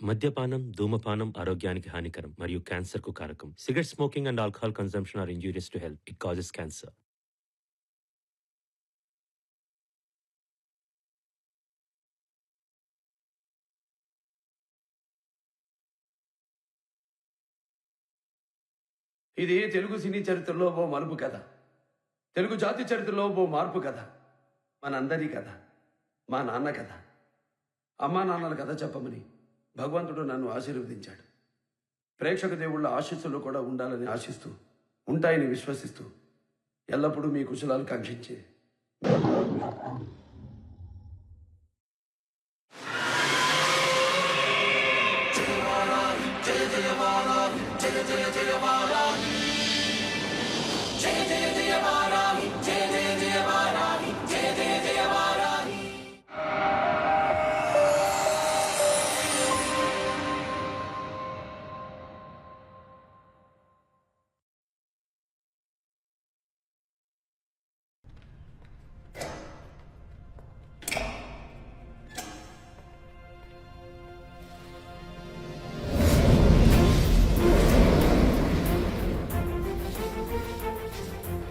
మద్యపానం, ధూమపానం ఆరోగ్యానికి హానికరం మరియు క్యాన్సర్‌కు కారకం. Cigarette smoking and alcohol consumption are injurious to health. It causes cancer. ఇది తెలుగు సినీ చరిత్రలో ఓ మలుపు కథ. తెలుగు జాతి చరిత్రలో ఓ మార్పు కథ. మనందరి కథ. మా నాన్న కథ. అమ్మా నాన్నల కథ చెప్పమని భగవంతుడు నన్ను ఆశీర్వదించాడు. ప్రేక్షక దేవుళ్ళ ఆశీస్సులు కూడా ఉండాలని ఆశిస్తూ, ఉంటాయని విశ్వసిస్తూ, ఎల్లప్పుడూ మీ కుశలాలు కాంక్షించే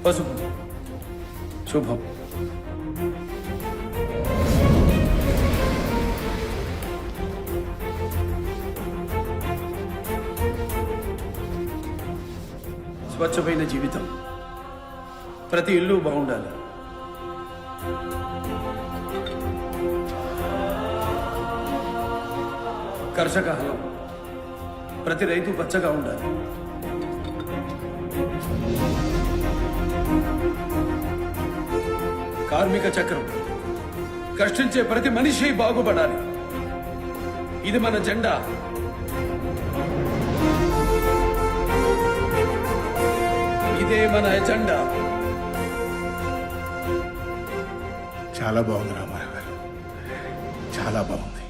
పసుపు శుభం. స్వచ్ఛమైన జీవితం. ప్రతి ఇల్లు బాగుండాలి. కర్షక హలం. ప్రతి రైతు పచ్చగా ఉండాలి. కార్మిక చక్రం. కష్టించే ప్రతి మనిషి బాగుపడాలి. ఇది మన జెండా. ఇదే మన ఎజెండా. చాలా బాగుంది రామారావు గారు, చాలా బాగుంది.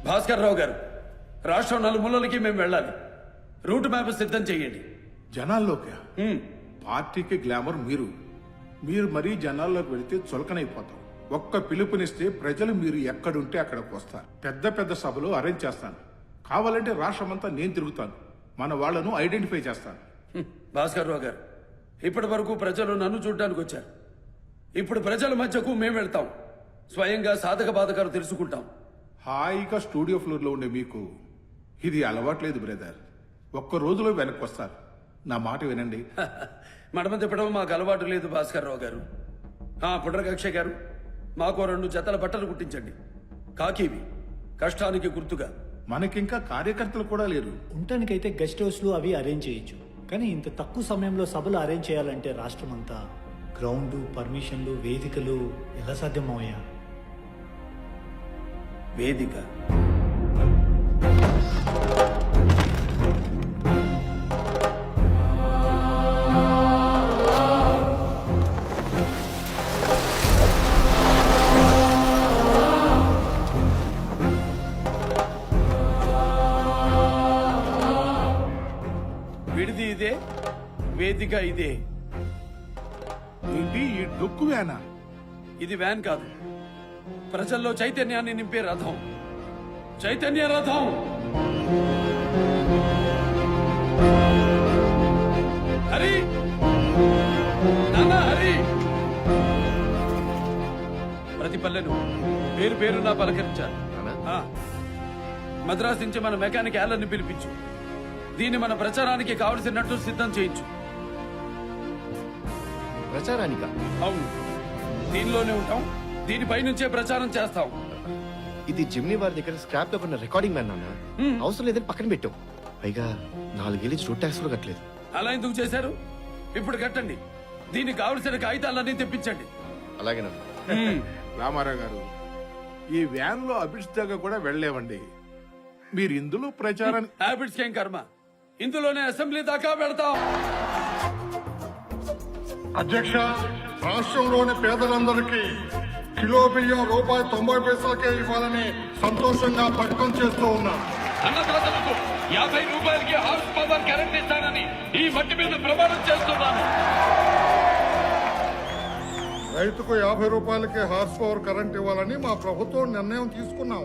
భాస్కర్ రావు గారు, రాష్ట్రం నలుమూలలకి మేము వెళ్ళాలి. రూట్ మ్యాప్ సిద్ధం చేయండి. జనాల్లోకి పార్టీకి గ్లామర్ మీరు మరీ జనాల్లోకి వెళితే చులకనైపోతాం. ఒక్క పిలుపునిస్తే ప్రజలు మీరు ఎక్కడుంటే అక్కడికి వస్తారు. పెద్ద పెద్ద సభలు అరేంజ్ చేస్తాను. కావాలంటే రాష్ట్రమంతా నేను తిరుగుతాను. మన వాళ్లను ఐడెంటిఫై చేస్తాను. భాస్కర్ రావు గారు, ఇప్పటి వరకు ప్రజలు నన్ను చూడడానికి వచ్చారు. ఇప్పుడు ప్రజల మధ్యకు మేము వెళ్తాం. స్వయంగా సాధక బాధకాలు తెలుసుకుంటాం. హాయిగా స్టూడియో ఫ్లోర్లో ఉండే మీకు ఇది అలవాట్లేదు బ్రదర్. ఒక్క రోజులో వెనక్కి వస్తారు. నా మాట వినండి. మడమ తిప్పడం మాకు అలవాటు లేదు భాస్కర్ రావు గారు. పునర్కక్ష గారు, మాకు 2 జతల బట్టలు కుట్టించండి. కాకివి, కష్టానికి గుర్తుగా. మనకింకా కార్యకర్తలు కూడా లేరు. ఉండటానికైతే గెస్ట్ హౌస్లు అవి అరేంజ్ చేయొచ్చు, కానీ ఇంత తక్కువ సమయంలో సభలు అరేంజ్ చేయాలంటే రాష్ట్రం అంతా గ్రౌండ్, పర్మిషన్లు, వేదికలు ఎలా సాధ్యమయ్యా? వేదిక విడిది ఇదే, వేదిక ఇదే. ఏంటి ఈ డొక్కు వ్యానా? ఇది వ్యాన్ కాదు, ప్రజల్లో చైతన్యాన్ని నింపే రథం. చైతన్య రథం. హరి, నాన్న హరి. ప్రతి పల్లెను పేరు పేరున పలకరించాలి. మద్రాసు నుంచి మన మెకానిక్ యాలన్ని పిలిపించు. దీన్ని మన ప్రచారానికి కావలసినట్టు సిద్ధం చేయించు. ప్రచారానికా? అవును, దీనిలోనే ఉంటాం. దీనిపై నుంచే ప్రచారం చేస్తాం. ఇది జిమ్నీ వారి దగ్గర స్క్రాప్ గా ఉన్న రికార్డింగ్ మ్యాన్ నాన్న. అవసరం లేదని పక్కన పెట్టాం. పైగా 4 ఏళ్ళు రోడ్ ట్యాక్స్ కూడా కట్టలేదు. అలా ఎందుకు చేశారు? ఇప్పుడు కట్టండి. దీనికి కావలసిన కాగితాలన్నీ తెప్పించండి. అలాగే రామారావు గారు, ఈ వ్యాన్ లో అబిడ్స్ దగ్గర కూడా వెళ్లేవండి. మీరు ఇందులో ప్రచారాన్ని హ్యాబిట్స్ ఏం కర్మ, ఇందులోనే అసెంబ్లీ దాకా వెళ్తాం. అధ్యక్ష, రాష్ట్రంలోని పేదలందరికీ కిలో బియ్యం ₹90 ఇవ్వాలని సంతోషంగా ప్రకటన చేస్తూ ఉన్నా. అన్నదాతలకు ₹50 హార్స్ పవర్ కరెంట్ ఇస్తానని ఈ మట్టి మీద ప్రమాణం చేస్తున్నాను. రైతుకు ₹50 హార్స్ పవర్ కరెంట్ ఇవ్వాలని మా ప్రభుత్వం నిర్ణయం తీసుకున్నాం.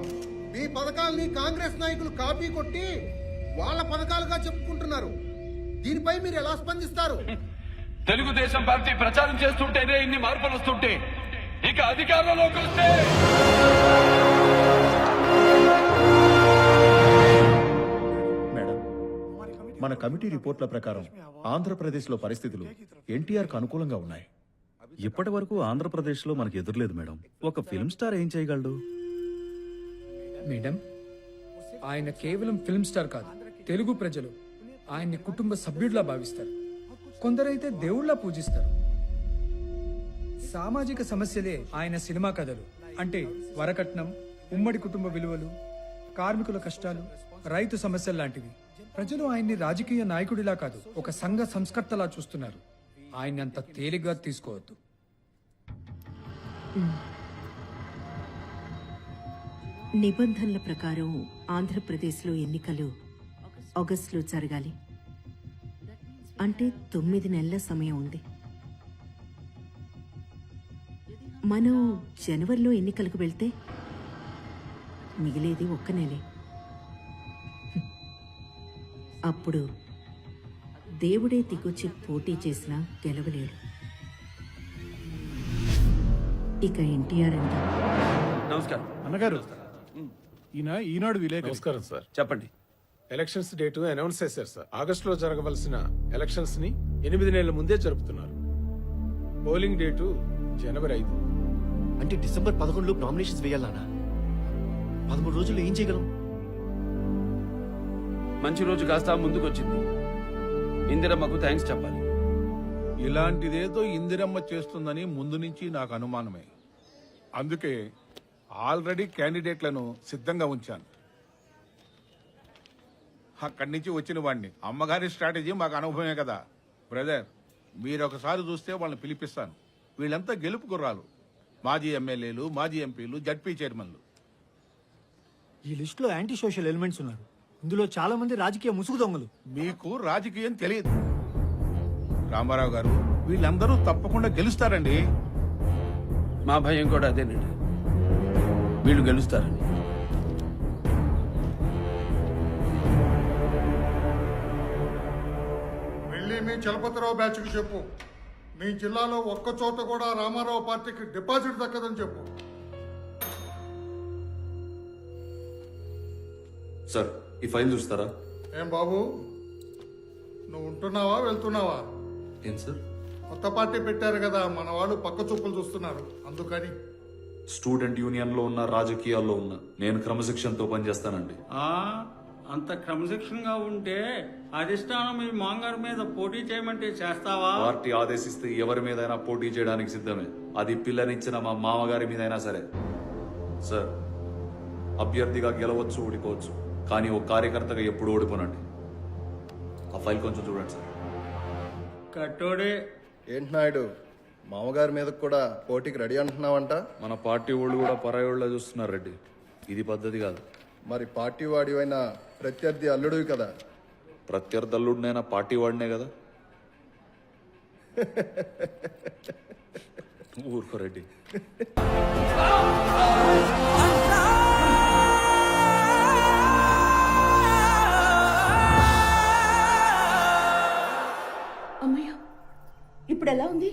మీ పథకాల్ని కాంగ్రెస్ నాయకులు కాపీ కొట్టి వాళ్ళ పథకాలుగా చెప్పుకుంటున్నారు. దీనిపై మీరు ఎలా స్పందిస్తారు? తెలుగుదేశం పార్టీ ప్రచారం చేస్తుంటేనే ఇన్ని మార్పులు వస్తుంటే ఇక అధికారంలోకి వస్తే మేడం, మన కమిటీ రిపోర్ట్ల ప్రకారం ఆంధ్రప్రదేశ్లో పరిస్థితులు ఎన్టీఆర్కు అనుకూలంగా ఉన్నాయి. ఇప్పటి వరకు ఆంధ్రప్రదేశ్లో మనకు ఎదురులేదు మేడం. ఒక ఫిల్మ్ స్టార్ ఏం చేయగలడు? మేడం, ఆయన కేవలం ఫిల్మ్ స్టార్ కాదు, తెలుగు ప్రజలు ఆయన్ని కుటుంబ సభ్యుడిలా భావిస్తారు. కొందరైతే దేవుళ్లా పూజిస్తారు. సామాజిక సమస్యలే ఆయన సినిమా కథలు. అంటే వరకట్నం, ఉమ్మడి కుటుంబ విలువలు, కార్మికుల కష్టాలు, రైతు సమస్యలు లాంటివి. ప్రజలు ఆయన్ని రాజకీయ నాయకుడిలా కాదు, ఒక సంఘ సంస్కర్తలా చూస్తున్నారు. ఆయన్ని అంత తేలిగ్గా తీసుకోవద్దు. నిబంధనల ప్రకారం ఆంధ్రప్రదేశ్లో ఎన్నికలు ఆగస్టులో జరగాలి. అంటే 9 నెలల సమయం ఉంది. మనం జనవరిలో ఎన్నికలకు వెళ్తే మిగిలేది 1 నెలే. అప్పుడు దేవుడే దిగొచ్చి పోటీ చేసినా గెలవలేడు. ఇక ఎన్టీఆర్ అంటే నమస్కారం అన్నగారు, ఈనాడు విలేకరి. నమస్కారం సార్. చెప్పండి. ఎలక్షన్స్ డేటు అనౌన్స్ చేశారు సార్. ఆగస్టులో జరగవలసిన ఎలక్షన్స్ ని 8 నెలల ముందే జరుపుతున్నారు. పోలింగ్ డేటు జనవరి 5. అంటే డిసెంబర్ 11 నామినేషన్స్ వేయాలన్నా 13 రోజుల్లో ఏం చేయగలం? మంచి రోజు కాస్త ముందుకొచ్చింది. ఇందిరమ్మకు థ్యాంక్స్ చెప్పాలి. ఇలాంటిదేదో ఇందిరమ్మ చేస్తుందని ముందు నుంచి నాకు అనుమానమే. అందుకే ఆల్రెడీ క్యాండిడేట్లను సిద్ధంగా ఉంచాను. అక్కడి నుంచి వచ్చిన వాడిని. అమ్మగారి స్ట్రాటజీ మాకు అనుభవమే కదా బ్రదర్. మీరు ఒకసారి చూస్తే వాళ్ళని పిలిపిస్తాను. వీళ్ళంతా గెలుపు గుర్రాలు. మాజీ ఎమ్మెల్యేలు, మాజీ ఎంపీలు, జడ్పీ చైర్మన్లు. ఈ లిస్టులో యాంటీ సోషల్ ఎలిమెంట్స్ ఉన్నారు. ఇందులో చాలా మంది రాజకీయ ముసుగు దొంగలు. మీకు రాజకీయం తెలియదు రామారావు గారు. వీళ్ళందరూ తప్పకుండా గెలుస్తారండి. మా భయం కూడా అదేనండి, వీళ్ళు గెలుస్తారని. వెళ్ళి మీ చలపతిరావు బ్యాచ్ కి చెప్పు, మీ జిల్లాలో ఒక్క చోట కూడా రామారావు పార్టీకి డిపాజిట్ దక్కదని చెప్పు. సార్, ఈ ఫైల్ చూస్తారా? ఏం బాబు, నువ్వు ఉంటున్నావా వెళ్తున్నావా? ఏం సార్? కొత్త పార్టీ పెట్టారు కదా, మన వాళ్ళు పక్క చూపులు చూస్తున్నారు, అందుకని. స్టూడెంట్ యూనియన్ లో ఉన్న, రాజకీయాల్లో ఉన్న నేను క్రమశిక్షణతో పనిచేస్తానండి. అంత క్రమశిక్షణగా ఉంటే అధిష్టానం మీ మాంగారు మీద పోటీ చేయమంటే చేస్తావా? పార్టీ ఆదేశిస్తే ఎవరి మీదైనా పోటీ చేయడానికి సిద్ధమే. అది పిల్లనిచ్చిన మా మామగారి మీదైనా సరే. సార్, అభ్యర్థిగా గెలవచ్చు, ఓడిపోవచ్చు, కానీ ఓ కార్యకర్తగా ఎప్పుడు ఓడిపోనండి. ఆ ఫైల్ కొంచెం చూడండి సార్. కట్టోడే. ఏంటి నాయుడు, మామగారి మీద కూడా పోటీకి రెడీ అంటున్నావంట? మన పార్టీ వాళ్ళు కూడా పరాయోళ్ళ చూస్తున్నారు రెడ్డి. ఇది పద్ధతి కాదు. మరి పార్టీ వాడివైన ప్రత్యర్థి అల్లుడివి కదా. ప్రత్యర్థులుడినైనా పార్టీ వాడినే కదా. ఊరుకో రెడ్డి. అమ్మయ్య, ఇప్పుడు ఎలా ఉంది?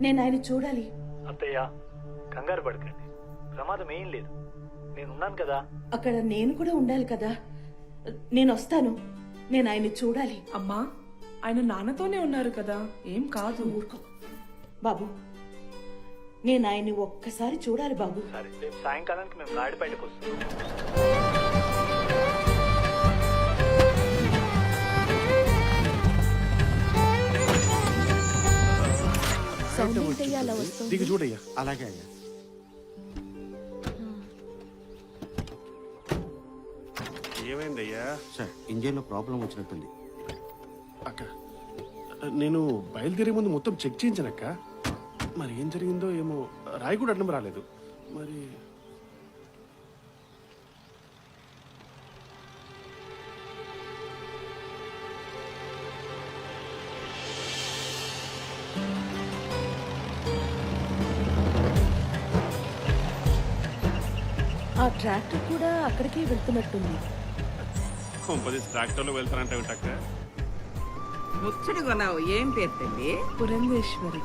నేను ఆయన చూడాలి. అత్తయ్య, కంగారు పడకండి, ప్రమాదం ఏం లేదు. నేనున్నాను కదా. అక్కడ నేను కూడా ఉండాలి కదా. నేను వస్తాను. నేను ఆయన్ని చూడాలి. అమ్మా, ఆయన నాన్నతోనే ఉన్నారు కదా, ఏం కాదు. ఊరుకో బాబు, నేను ఆయన్ని ఒక్కసారి చూడాలి బాబు. సరే, రేపు సాయంకాలానికి మేము నాయుడుపేటకు వస్తాం. దిగు చూడయ్యా. అలాగే అయ్యా. ఏమైందయ్యా? సార్, ఇంజిన్ లో ప్రాబ్లం వచ్చినట్టుంది. అక్క, నేను బయలుదేరే ముందు మొత్తం చెక్ చేయించానక్క. మరి ఏం జరిగిందో ఏమో, రాయి కూడా అడ్డం రాలేదు మరి. ఆ ట్రాక్టర్ కూడా అక్కడికే వెళ్తున్నట్టుంది. కొంపది ట్రాక్టర్లో వెళ్తానంటే అక్క. ముచ్చడి కొన్నావు. ఏం పేరు తల్లి? పురంధేశ్వరి.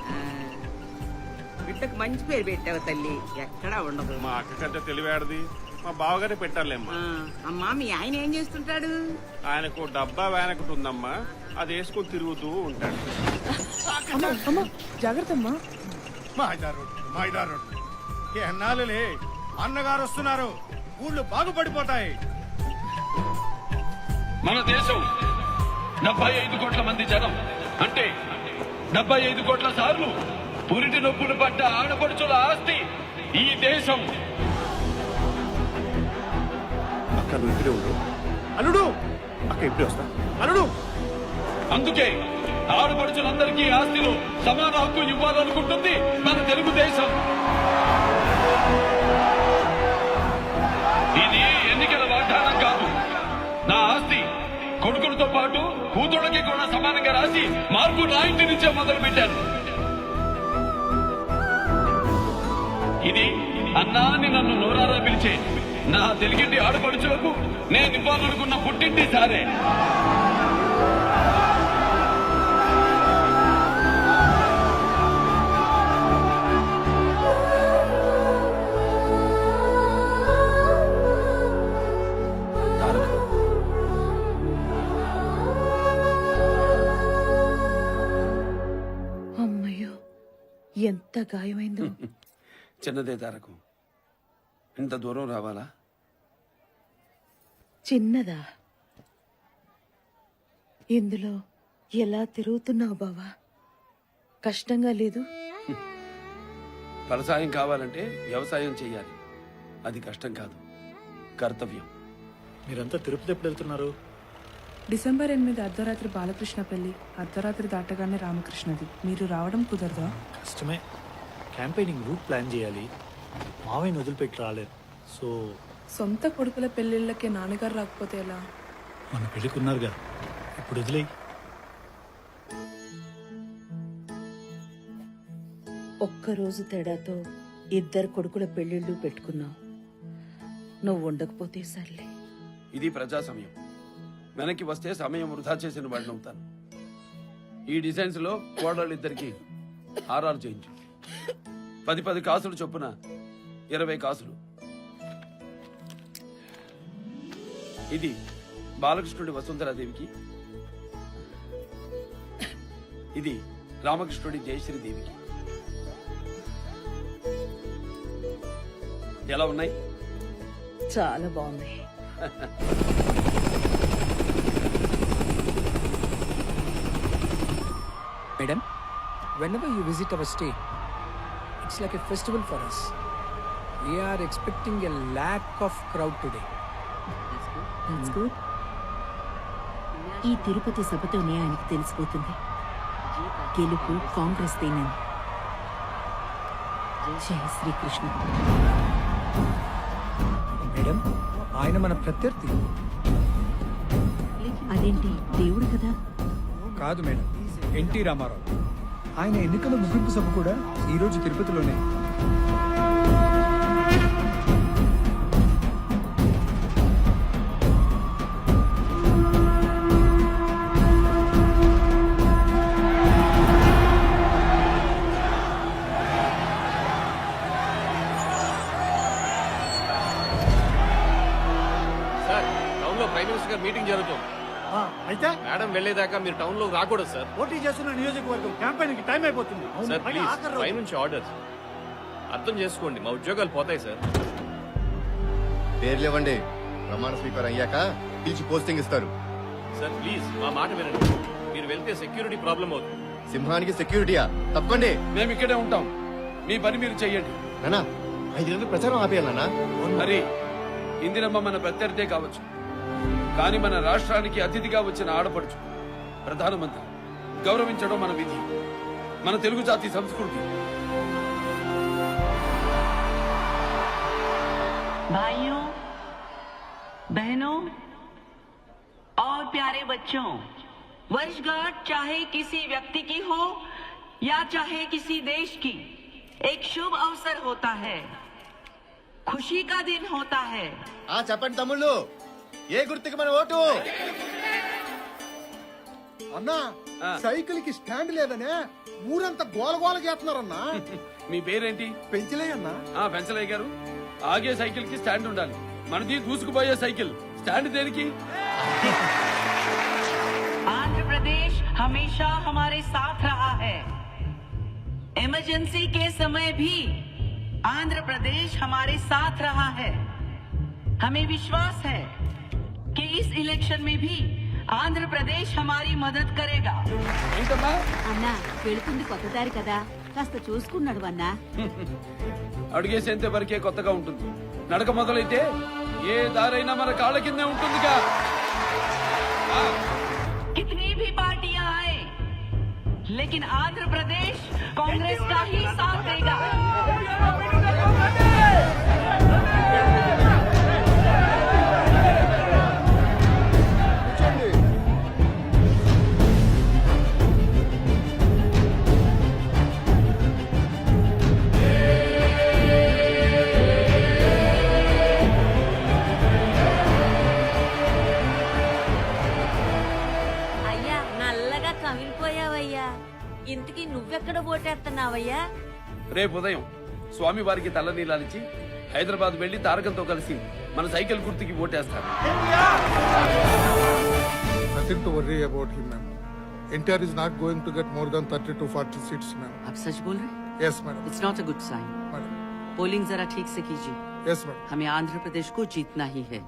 బిడ్డకు మంచి పేరు పెట్టావు తల్లి, ఎక్కడా ఉండదు. మా అక్క కంటే తెలివాడిది మా బావగారే పెట్టాలేమ్మా. అమ్మా మీ ఆయన ఏం చేస్తుంటాడు? ఆయనకు డబ్బా వ్యాన్ ఒకటి ఉందమ్మా, అది వేసుకొని తిరుగుతూ ఉంటాడు. జాగ్రత్త అమ్మా. మాయిదారు ఎన్నాళ్ళులే, అన్నగారు వస్తున్నారు, ఊళ్ళు బాగుపడిపోతాయి. మన దేశం 75 కోట్ల మంది జనం అంటే 75 కోట్ల సార్లు పురిటి నొప్పులు పడ్డ ఆడపడుచుల ఆస్తి ఈ దేశం. అక్క నువ్వు ఇక్కడే ఉండు. అల్లుడు అక్క ఇప్పుడే వస్తా. అల్లుడు అందుకే ఆడపడుచులందరికీ ఆస్తిలో సమాన హక్కు ఇవ్వాలనుకుంటుంది మన తెలుగుదేశం. ఇది ఎన్నికల వాగ్దానం కాదు. నా ఆస్తి కొడుకులతో పాటు కూతుళ్ళకి కూడా సమానంగా రాసి మార్పు నా ఇంటి నుంచే మొదలు పెట్టాను. ఇది అన్నా అని నన్ను నోరారా పిలిచే నా తెలుగింటి ఆడపడుచులకు నేను ఇవ్వాలనుకున్న పుట్టింటి సారే. అమ్మయ్యో, ఎంత గాయమైందో. చిన్నదే తారకం, ఇంత దూరం రావాలా? చిన్నదా? ఇందులో ఎలా తిరుగుతున్నావు బావా? కష్టంగా లేదు? ఫలసాయం కావాలంటే వ్యవసాయం చేయాలి, అది కష్టం కాదు, కర్తవ్యం. మీరంతా తిరుపతి ఎప్పుడు వెళ్తున్నారు? డిసెంబర్ 8 అర్ధరాత్రి బాలకృష్ణ పెళ్లి, అర్ధరాత్రి దాటగానే రామకృష్ణది. మీరు రావడం కుదరదా? కష్టమే. క్యాంపెయినింగ్ రూట్ ప్లాన్ చేయాలి. మావయ్యని వదిలిపెట్టి రాలేరు. సో సొంత కొడుకుల పెళ్లిళ్ళకే నాన్నగారు రాకపోతే ఎలా? మన పెళ్ళికి ఉన్నారుగా, ఇప్పుడు వదిలేయి. ఒక్కరోజు తేడాతో 2 కొడుకుల పెళ్లిళ్ళు పెట్టుకున్నావు. నువ్వు ఉండకపోతే సర్లే. ఇది ప్రజా సమయం. వెనక్కి వస్తే సమయం వృధా చేసిన వాడిని అవుతాను. ఈ డిజైన్స్ లో కోడళ్ళిద్దరికి ఆర్ఆర్ చేయించు. 10 కాసులు చొప్పున 20 కాసులు. ఇది బాలకృష్ణుడి వసుంధరాదేవికి, ఇది రామకృష్ణుడి జయశ్రీదేవికి. ఎలా ఉన్నాయి? చాలా బాగున్నాయి. Madam, whenever you visit our state, it's like a festival for us. We are expecting a lack of crowd today. That's good. ఈ తిరుపతి సభతోనే ఆయనకి తెలిసిపోతుంది గెలుపు కాంగ్రెస్ దేనని. జై శ్రీకృష్ణ. మేడం, ఆయన మన ప్రత్యర్థి. అదేంటి, దేవుడు కదా? కాదు మేడం, ఎన్టీ రామారావు. ఆయన ఎన్నికల ముగింపు సభ కూడా ఈరోజు తిరుపతిలోనే. సార్, టౌన్ లో ప్రైమ్ మినిస్టర్ గారు మీటింగ్ జరుగుతుంది. అయితే మేడం వెళ్లేదాకా మీరు టౌన్ లో రాకూడదు సార్. పోటీ చేస్తున్న నియోజకవర్గం క్యాంపెయిన్ కి టైం అయిపోతుంది. సార్ ప్లీజ్, పై నుంచి ఆర్డర్స్ అర్థం చేసుకోండి, మా ఉద్యోగాలు పోతాయి సార్. పేర్లు ఇవ్వండి, ప్రమాణ స్వీకారం అయ్యాక పిలిచి పోస్టింగ్ ఇస్తారు. సార్ ప్లీజ్ మా మాట వినండి, మీరు వెళ్తే సెక్యూరిటీ ప్రాబ్లం అవుతుంది. సింహానికి సెక్యూరిటీయా? తప్పకండి. మేము ఇక్కడే ఉంటాం, మీ పని మీరు చెయ్యండి. నానా 5 గంటలకు ప్రచారం ఆపేయాలన్నా? మరి ఇందిరమ్మ మన ప్రత్యర్థే కావచ్చు, కానీ మన రాష్ట్రానికి అతిథిగా వచ్చిన ఆడపడుచు ప్రధానమంత్రి. గౌరవించడం మన విధి, మన తెలుగు జాతి సంస్కృతి. भाइयों, बहनों और प्यारे बच्चों, वर्षगांठ चाहे किसी व्यक्ति की हो या चाहे किसी देश की, एक शुभ अवसर होता है. खुशी का दिन होता है। చెప్పండి తమ్ముళ్ళు, ఏ గుర్తుకి మన ఓటు? అన్నా సైకిల్ కి స్టాండ్ లేదనే ఊరంతా గోలగోల చేస్తున్నారన్నా. మీ పేరేంటి? పెంచలే అన్నా. పెంచలయ్య గారు, ఆగే సైకిల్ కి స్టాండ్ ఉండాలి. మనది దూసుకుపోయే సైకిల్, స్టాండ్ దేనికి? आंध्र प्रदेश हमेशा हमारे साथ रहा है। इमरजेंसी के समय भी आंध्र प्रदेश हमारे साथ रहा है। हमें विश्वास है कि इस इलेक्शन में भी आंध्र प्रदेश हमारी मदद करेगा। అన్నా వెళుతుంది కొత్త దారి కదా, కాస్త చూసుకున్నాడు అన్నా. అడిగేసేంత వరకే కొత్తగా ఉంటుంది. నడక మొదలైతే ఏ దారైనా మన కాళ్ళ కిందే ఉంటుందిగా. कितनी भी पार्टियां आए, लेकिन आंध्र प्रदेश कांग्रेस का ही साथ देगा। అయ్యా నల్లగా కమిలిపోయావయ్యా. ఇంతకీ నువ్వెక్కడ ఓటేస్తున్నావయ్యా? రేపు ఉదయం స్వామి వారికి తల్లనీలాలిచ్చి హైదరాబాద్ వెళ్లి తారకంతో కలిసి మన సైకిల్ గుర్తుకి ఓటేస్తారు. Nothing to worry about him, ma'am. NTR is not going to get more than 30 to 40 seats, ma'am. आप सच बोल रहे? Yes, madam. It's not a good sign. Madam. Polling जरा ठीक से कीजिए। Yes, madam. हमें आंध्र प्रदेश को जीतना ही है।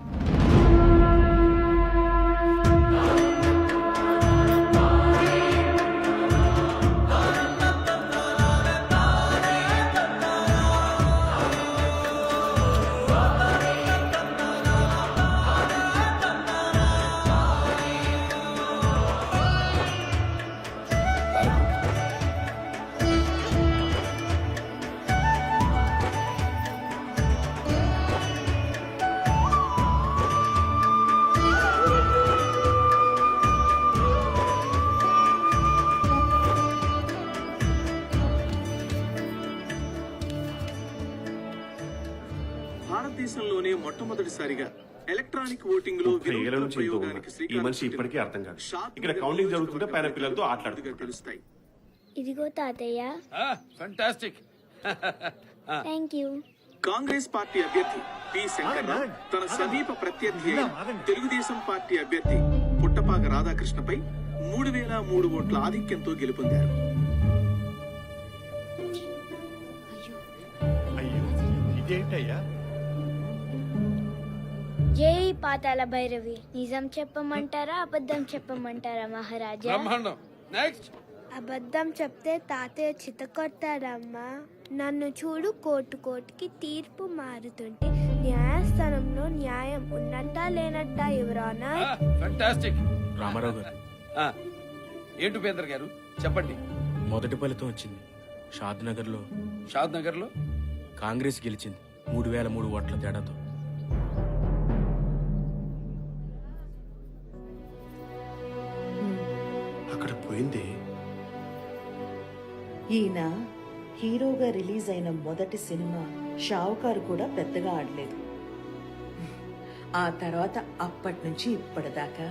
భారతదేశంలోనే మొట్టమొదటిసారిగా ఎలక్ట్రానిక్ ఓటింగ్ లో ఈ మనిషి ఇప్పటికీ అర్థం కాదు. ఇక్కడ కౌంటింగ్ జరుగుతుంటే పైన పిల్లలతో ఆటలాడుతూ తెలుస్తాయి. ఇదిగో తాతయ్య. Fantastic. Thank you. Congress party అభ్యర్థి పి శంకర్రావు తన సమీప ప్రత్యర్థి అయిన తెలుగుదేశం పార్టీ అభ్యర్థి పుట్టపాక రాధాకృష్ణపై 3003 ఓట్ల ఆధిక్యంతో గెలుపొందారు. ఇదేంటయ్యా? జై పాతాల భైరవి. నిజం చెప్పమంటారా అబద్ధం చెప్పమంటారా మహారాజా? బ్రహ్మాండం. నెక్స్ట్. అబద్ధం చెప్తే తాతయ్య చితకొడతాడమ్మా. నన్ను చూడు, కోర్టుకి తీర్పు మారుతుంటే న్యాయస్థానంలో న్యాయం ఉన్నట్టా లేనట్టా ఎవరానా? ఫంటాస్టిక్. రామారావు గారు, ఏంటి ఉపేంద్ర గారు చెప్పండి. మొదటి ఫలితం వచ్చింది. షాద్ నగర్ లో కాంగ్రెస్ గెలిచింది 3003 ఓట్ల తేడాతో. అక్కడ పోయింది. ఈయన హీరోగా రిలీజ్ అయిన మొదటి సినిమా షావుకారు కూడా పెద్దగా ఆడలేదు. ఆ తర్వాత అప్పటి నుంచి ఇప్పటిదాకా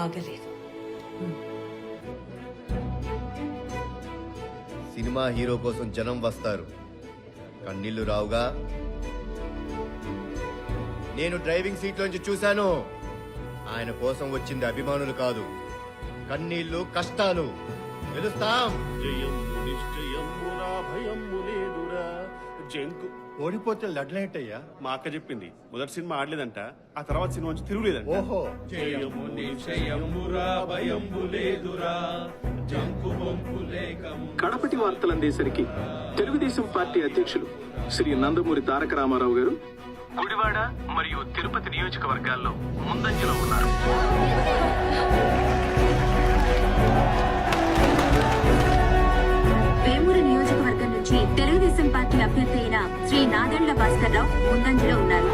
ఆగలేదు. సినిమా హీరో కోసం జనం వస్తారు, కన్నీళ్లు రావుగా. నేను డ్రైవింగ్ సీట్ లోంచి చూశాను. ఆయన కోసం వచ్చింది అభిమానులు కాదు, కన్నీళ్లు, కష్టాలు. గెలుస్తాం. జంకు ఓడిపోతే లడ్లేంటయ్యా. మా అక్క చెప్పింది మొదటి సినిమా ఆడలేదంట, ఆ తర్వాత సినిమా నుంచి తిరుగులేదంట. ఓహో. కడపటి వార్తలు అందేసరికి తెలుగుదేశం పార్టీ అధ్యక్షులు శ్రీ నందమూరి తారక రామారావు గారు గుడివాడ మరియు తిరుపతి నియోజకవర్గాల్లో ముందంజలో ఉన్నారు. వేమూరు నియోజకవర్గం నుంచి తెలుగుదేశం పార్టీ అభ్యర్థి అయిన శ్రీ నాదెండ్ల భాస్కర్ రావు ముందంజలో ఉన్నారు.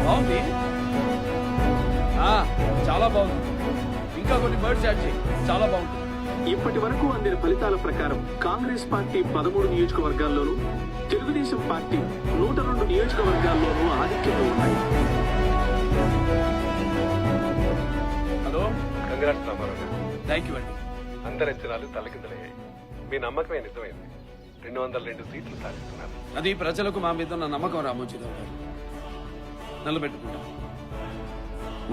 బాగుంది, చాలా బాగుంది. ఇంకా కొన్ని వర్డ్స్ యాడ్ చేయి, చాలా బాగుంటుంది. ఇప్పటి వరకు అందిన ఫలితాల ప్రకారం కాంగ్రెస్ పార్టీ 13 నియోజకవర్గాల్లోనూ, తెలుగుదేశం పార్టీ 102 నియోజకవర్గాల్లోనూ ఆధిక్యంలో ఉన్నాయి. హలో, కంగ్రాట్స్ రామారావు గారు. థ్యాంక్ యూ అండి. అంతరంచనాలు తలకిందలయ్యాయి. మీ నమ్మకమే నిజమైంది. 202 సీట్లు సాధిస్తున్నారు. అది ప్రజలకు మా మీద ఉన్న నమ్మకం రామోజీరావు గారు. నిలబెట్టుకుంటాం.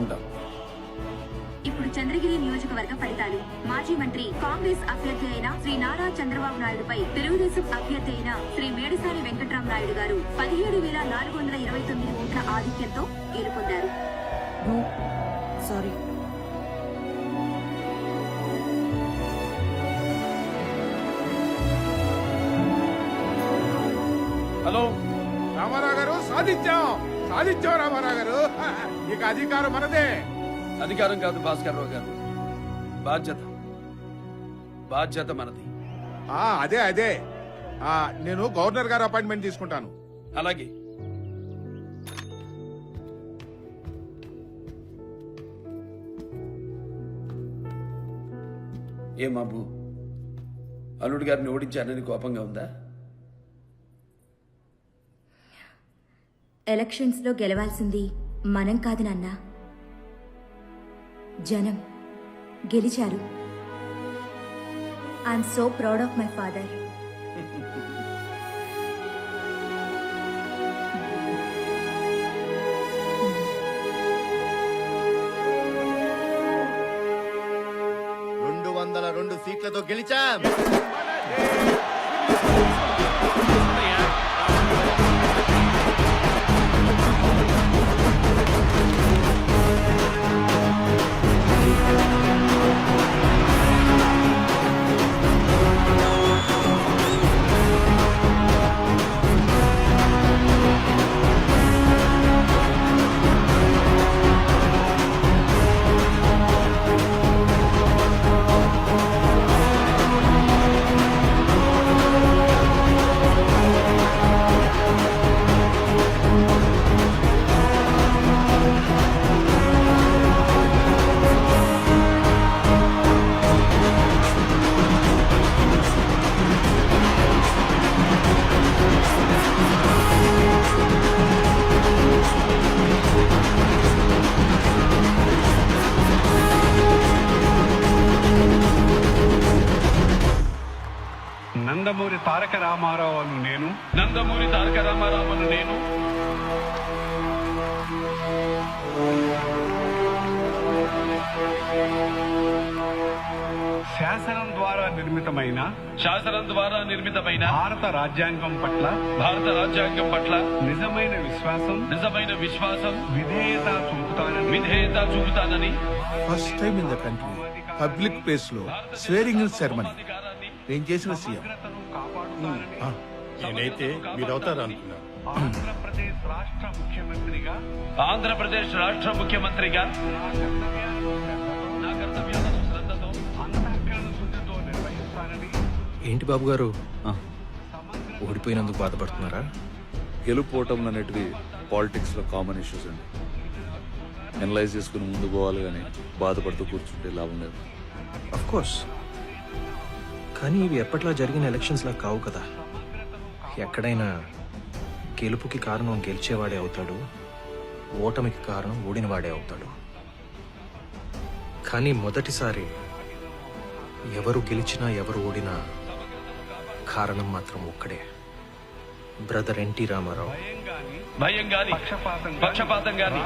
ఉంటాం. ఇప్పుడు చంద్రగిరి నియోజకవర్గ ఫలితాలు. మాజీ మంత్రి కాంగ్రెస్ అభ్యర్థి అయిన శ్రీ నారా చంద్రబాబు నాయుడుపై తెలుగుదేశం అభ్యర్థి అయిన శ్రీ మేడిసాని వెంకట్రామనాయుడు గారు 17,429 ఓట్ల ఆధిక్యంతో గెలుపొందారు. సారీ. హలో, రామారావు గారు, సాధించాం రామారావు గారు. ఇక అధికారం మనదే. అధికారం కాదు భాస్కర్ రావు గారు, బాధ్యత మనది. అదే నేను గవర్నర్ గారు అపాయింట్మెంట్ తీసుకుంటాను. అలాగే. ఏం బాబు, అల్లుడు గారిని ఓడించానని కోపంగా ఉందా? ఎలక్షన్స్ లో గెలవాల్సింది మనం కాదు నాన్న, జనం గెలిచారు. I'm so proud of my father. రెండు సీట్లతో గెలిచాం. నందమూరి తారక రామారావు అను నేను శాసనం ద్వారా నిర్మితమైన భారత రాజ్యాంగం పట్ల నిజమైన విశ్వాసం విధేయత చూపుతానని first time in the country public place లో స్వేరింగ్ ఇన్ సెరమనీ నేను చేసిన సీఎం. నేనైతే మీరవుతారు అనుకున్నాను. ఆంధ్రప్రదేశ్ రాష్ట్ర ముఖ్యమంత్రిగా నా కర్తవ్యాలను శ్రద్ధతో అంతఃకరణ శుద్ధితో నిర్వహిస్తానని. ఏంటి బాబు గారు, ఓడిపోయినందుకు బాధపడుతున్నారా? గెలుపోవటం అనేటివి పాలిటిక్స్ లో కామన్ ఇష్యూస్ అండి. ఎనలైజ్ చేసుకుని ముందు పోవాలి, కానీ బాధపడుతూ కూర్చుంటే లాభం లేదు. అఫ్ కోర్స్, కానీ ఇవి ఎప్పట్లా జరిగిన ఎలక్షన్స్ లా కావు కదా. ఎక్కడైనా గెలుపుకి కారణం గెలిచేవాడే అవుతాడు, ఓటమికి కారణం ఓడినవాడే అవుతాడు. కానీ మొదటిసారి ఎవరు గెలిచినా ఎవరు ఓడినా కారణం మాత్రం ఒక్కడే, బ్రదర్ ఎన్టీ రామారావు. భయం గాని పక్షపాతం గాని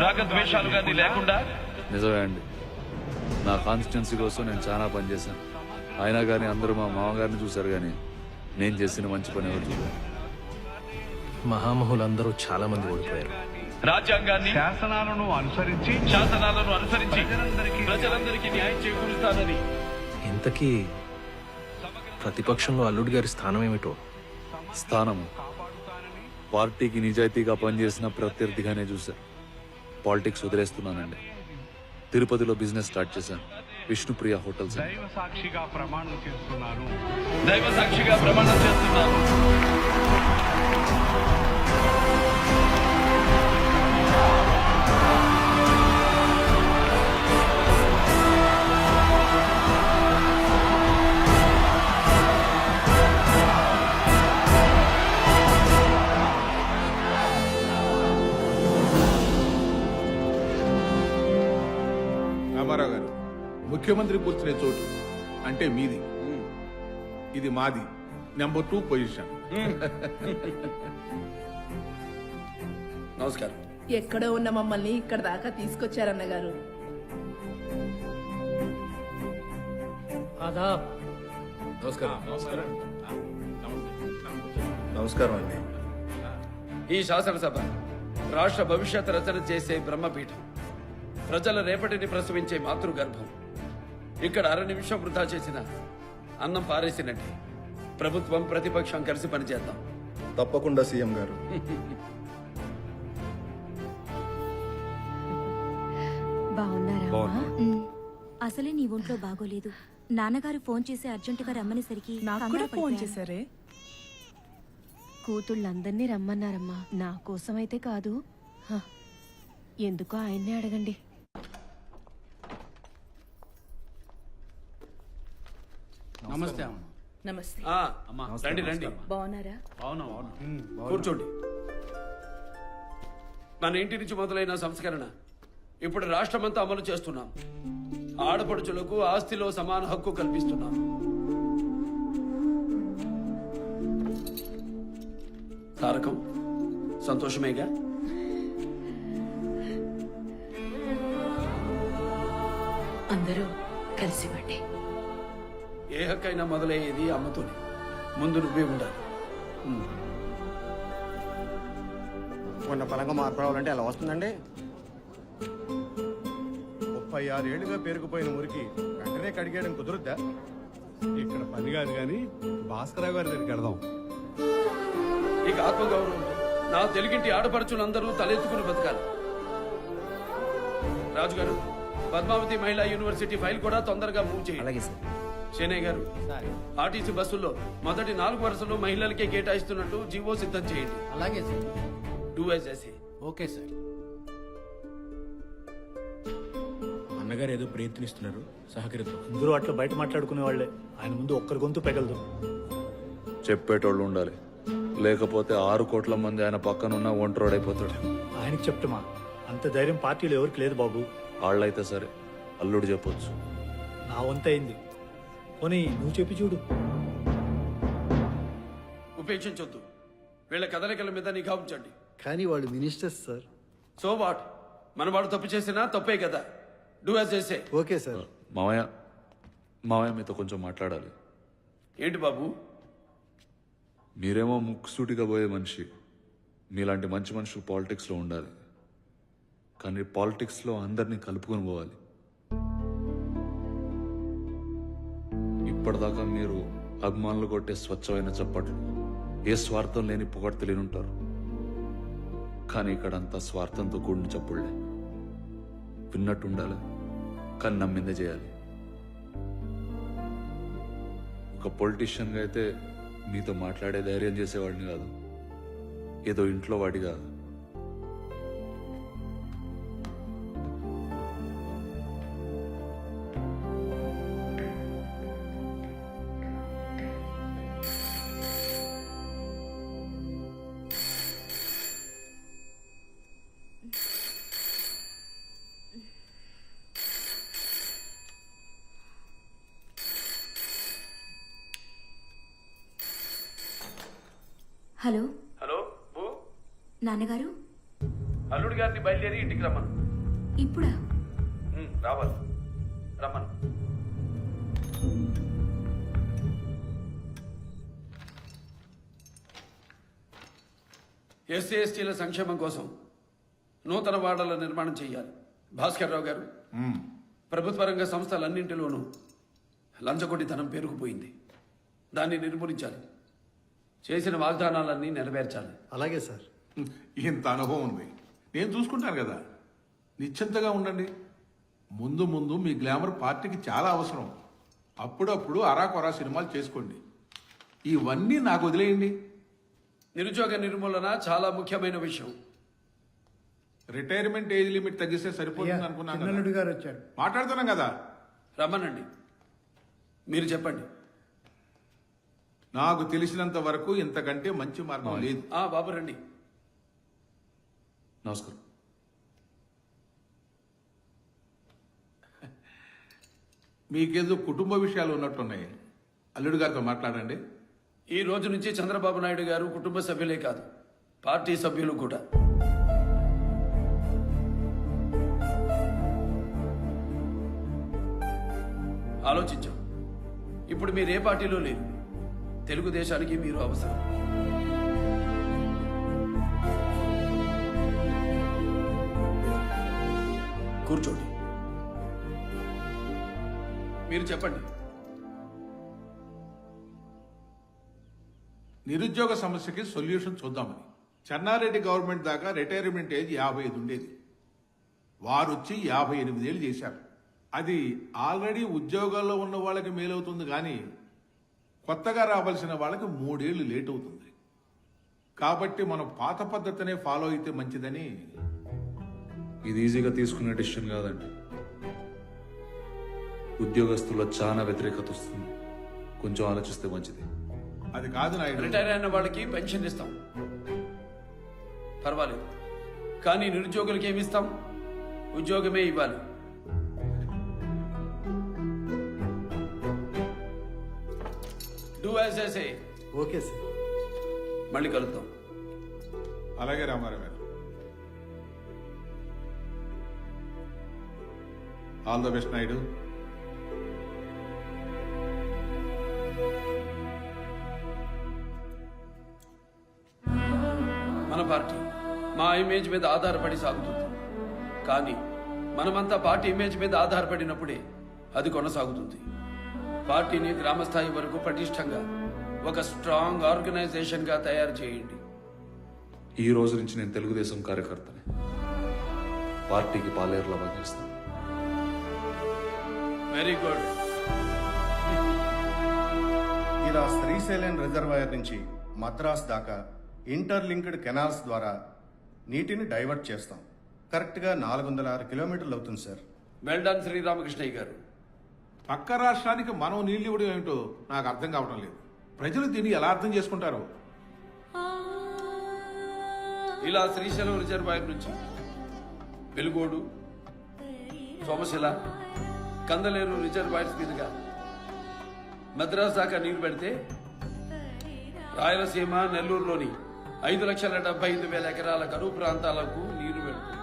రాగద్వేషాలు గాని లేకుండా. నిజమే అండి, నా కాన్స్టిట్యున్సీ కోసం నేను చాలా పనిచేశాను. అయినా కానీ అందరూ మా మామగారిని చూశారు, కానీ నేను చేసిన మంచి పని ఎవరు చూడారు. మహామహులందరూ చాలా మంది ఓడిపోయారు. రాజ్యాంగాన్ని శాసనాలను అనుసరించి ప్రజలందరికీ న్యాయం చేకూరుస్తానని. ఇంతకీ ప్రతిపక్షంలో అల్లుడి గారి స్థానం ఏమిటో? స్థానము పార్టీకి నిజాయితీగా పనిచేసిన ప్రత్యర్థిగానే చూశారు. పాలిటిక్స్ వదిలేస్తున్నానండి. తిరుపతిలో బిజినెస్ స్టార్ట్ చేశాను, విష్ణుప్రియ హోటల్స్. దైవ సాక్షిగా ప్రమాణం చేస్తున్నాను. ముఖ్యమంత్రి కూర్చునే చోటు అంటే మీది, ఇది మాది. Number 2 position. నమస్కారం. ఎక్కడో ఉన్న మమ్మల్ని ఇక్కడ దాకా తీసుకొచ్చారన్నగారు. నమస్కారం అండి. ఈ శాసనసభ రాష్ట్ర భవిష్యత్ రచన చేసే బ్రహ్మపీఠం, ప్రజల రేపటిని ప్రసవించే మాతృగర్భం. ఇక్కడ అర నిమిషం వృధా చేసిన అన్నం పారేసినట్టే. ప్రభుత్వం ప్రతిపక్షం కలిసి పనిచేద్దాం. తప్పకుండా సీఎం గారు. బాగున్నారా? అసలే నీ ఒంట్లో బాగోలేదు. నాన్నగారు ఫోన్ చేసి అర్జెంటుగా రమ్మనేసరికి నాకు కూడా ఫోన్ చేశారే. కూతుళ్ళందరినీ రమ్మన్నారమ్మా. నా కోసమైతే కాదు. ఎందుకో ఆయన్నే అడగండి. నమస్తే నమస్తే. రండి రండి, బాగున్నారా? కూర్చోండి. మన ఇంటి నుంచి మొదలైన సంస్కరణ ఇప్పుడు రాష్ట్రమంతా అమలు చేస్తున్నాం. ఆడపడుచులకు ఆస్తిలో సమాన హక్కు కల్పిస్తున్నాం. తారకం, సంతోషమేగా? అందరూ కలిసివ్వండి. ఏ హక్కైనా మొదలయ్యేది అమ్మతోనే. ముందు నువ్వే ఉండాలి. ఉన్న పరంగా మార్పు రావాలంటే ఎలా వస్తుందండి? 36 ఏళ్లుగా పేరుకుపోయిన ఊరికి వెంటనే కడిగేయడం కుదురుద్దా? ఇక్కడ పని కాదు కానీ భాస్కరరావు గారి దగ్గరికి వెళదాం. ఇక ఆత్మగౌరవం నా తెలుగింటి ఆడపడుచులందరూ తలెత్తుకుని బతకాలి. రాజుగారు, పద్మావతి మహిళా యూనివర్సిటీ ఫైల్ కూడా తొందరగా మూవ్ చేయండి. శనయ్య గారు, ఆర్టీసీ బస్సుల్లో మొదటి 4 వరుసలు మహిళలకే కేటాయిస్తున్నట్టు జీవో సిద్ధం చేయండి. అలాగే sir. Do as I say. Okay sir. అన్నగారు ఏదో ప్రయత్నిస్తున్నారు, సహకరిద్దాం. అందరూ అట్లా బయట మాట్లాడుకునే వాళ్ళే. ఆయన ముందు ఒక్కరి గొంతు పెగలదు. చెప్పేటోళ్ళు ఉండాలి, లేకపోతే 6 కోట్ల మంది ఆయన పక్కనున్న ఒంటరోడైపోతాడు. ఆయనకి చెప్తామా? అంత ధైర్యం పార్టీలో ఎవరికి లేదు బాబు. వాళ్ళైతే సరే, అల్లుడు చెప్పొచ్చు. నా వంత అయింది. పోనీ నువ్వు చెప్పి చూడు. ఉపేక్షించొద్దు. వీళ్ళ కదలికల మీద నిఘా ఉంచండి. కానీ వాళ్ళు మినిస్టర్స్ సార్. So what? మన వాడు తప్పు చేసినా తప్పే కదా. Do as I say. Okay sir. మావయ్య మీతో కొంచెం మాట్లాడాలి. ఏంటి బాబు? మీరేమో ముక్కుసూటిగా పోయే మనిషి. మీలాంటి మంచి మనుషులు పాలిటిక్స్లో ఉండాలి. కానీ పాలిటిక్స్లో అందరినీ కలుపుకొని పోవాలి. ఇప్పటిదాకా మీరు అభిమానులు కొట్టే స్వచ్ఛమైన చప్పట్లు, ఏ స్వార్థం లేని పొగడ్తలు లేనుంటారు. కానీ ఇక్కడంతా స్వార్థంతో కూడిన చప్పుళ్లే. విన్నట్టు ఉండాలి, కానీ నమ్మిందే చేయాలి. ఒక పొలిటీషియన్గా అయితే మీతో మాట్లాడే ధైర్యం చేసేవాడిని కాదు, ఏదో ఇంట్లో వాడిగా. హలో హలో బూ, నాన్నగారు. అల్లుడి గారిని బయలుదేరి ఇంటికి రమ్మను. ఇప్పుడా? రావాలి, రమ్మను. ఎస్సీ ఎస్టీల సంక్షేమం కోసం నూతన వార్డుల నిర్మాణం చేయాలి. భాస్కర్ రావు గారు, ప్రభుత్వ రంగ సంస్థలన్నింటిలోనూ లంచగొడ్డితనం పేరుకుపోయింది. దాన్ని నిర్మూలించాలి. చేసిన వాగ్దానాలన్నీ నెరవేర్చాలి. అలాగే సార్. ఇంత అనుభవం ఉంది, నేను చూసుకుంటాను కదా. నిశ్చింతగా ఉండండి. ముందు ముందు మీ గ్లామర్ పార్టీకి చాలా అవసరం. అప్పుడప్పుడు అరాకొరా సినిమాలు చేసుకోండి. ఇవన్నీ నాకు వదిలేయండి. నిరుద్యోగ నిర్మూలన చాలా ముఖ్యమైన విషయం. రిటైర్మెంట్ ఏజ్ లిమిట్ తగ్గిస్తే సరిపోతుంది అనుకున్నాను. అల్లుడు గారు వచ్చారు. మాట్లాడుతున్నాం కదా. రమ్మనండి, మీరు చెప్పండి. నాకు తెలిసినంత వరకు ఇంతకంటే మంచి మార్గం లేదు. బాబు రండి. నమస్కారం. మీకేదో కుటుంబ విషయాలు ఉన్నట్టున్నాయి. అల్లుడు గారితో మాట్లాడండి. ఈ రోజు నుంచి చంద్రబాబు నాయుడు గారు కుటుంబ సభ్యులే కాదు, పార్టీ సభ్యులు కూడా. ఆలోచించాం. ఇప్పుడు మీరు ఏ పార్టీలో లేరు. తెలుగుదేశానికి మీరు అవసరం. కూర్చోండి. మీరు చెప్పండి. నిరుద్యోగ సమస్యకి సొల్యూషన్ చూద్దామని. చెన్నారెడ్డి గవర్నమెంట్ దాకా రిటైర్మెంట్ ఏజ్ 55 ఉండేది. వారు వచ్చి 58 ఏళ్ళు చేశారు. అది ఆల్రెడీ ఉద్యోగాల్లో ఉన్న వాళ్ళకి మేలవుతుంది, కానీ కొత్తగా రావాల్సిన వాళ్ళకి 3 ఏళ్ళు లేట్ అవుతుంది. కాబట్టి మనం పాత పద్ధతినే ఫాలో అయితే మంచిదని. ఇది ఈజీగా తీసుకునే డెసిషన్ కాదండి. ఉద్యోగస్తుల్లో చాలా వ్యతిరేకత వస్తుంది. కొంచెం ఆలోచిస్తే మంచిది. అది కాదు నాయుడు. రిటైర్ అయిన వాళ్ళకి పెన్షన్ ఇస్తాం, పర్వాలేదు. కానీ నిరుద్యోగులకి ఏమి ఇస్తాం? ఉద్యోగమే ఇవ్వాలి. Do as I say. Okay sir. మళ్ళీ కలుద్దాం. అలాగే రామారావు గారు. All the best Naidu. మన పార్టీ మా ఇమేజ్ మీద ఆధారపడి సాగుతుంది. కానీ మనమంతా పార్టీ ఇమేజ్ మీద ఆధారపడినప్పుడే అది కొనసాగుతుంది. పార్టీని గ్రామస్థాయి వరకు పటిష్టంగా ఒక స్ట్రాంగ్ ఆర్గనైజేషన్ గా తయారు చేయండి. ఈ రోజు నుంచి నేను తెలుగుదేశం కార్యకర్తని. పార్టీకి పాలేరులా పనిచేస్తాను. Very good. ఇలా శ్రీశైలం రిజర్వాయర్ నుంచి మద్రాస్ దాకా ఇంటర్లింక్డ్ కెనాల్స్ ద్వారా నీటిని డైవర్ట్ చేస్తాం. కరెక్ట్గా 406 కిలోమీటర్లు అవుతుంది సార్. వెల్ డన్ శ్రీరామకృష్ణయ్య గారు. పక్క రాష్ట్రానికి మనం నీళ్లు ఇవ్వడం ఏమిటో నాకు అర్థం కావడం లేదు. ప్రజలు దీన్ని ఎలా అర్థం చేసుకుంటారో. ఇలా శ్రీశైలం రిజర్వాయర్ నుంచి వెలుగోడు, సోమశిల, కందలేరు రిజర్వాయర్స్ మీదుగా మద్రాస్ దాకా నీరు పెడితే రాయలసీమ, నెల్లూరులోని 5,75,000 ఎకరాల కరువు ప్రాంతాలకు నీరు పెడుతుంది.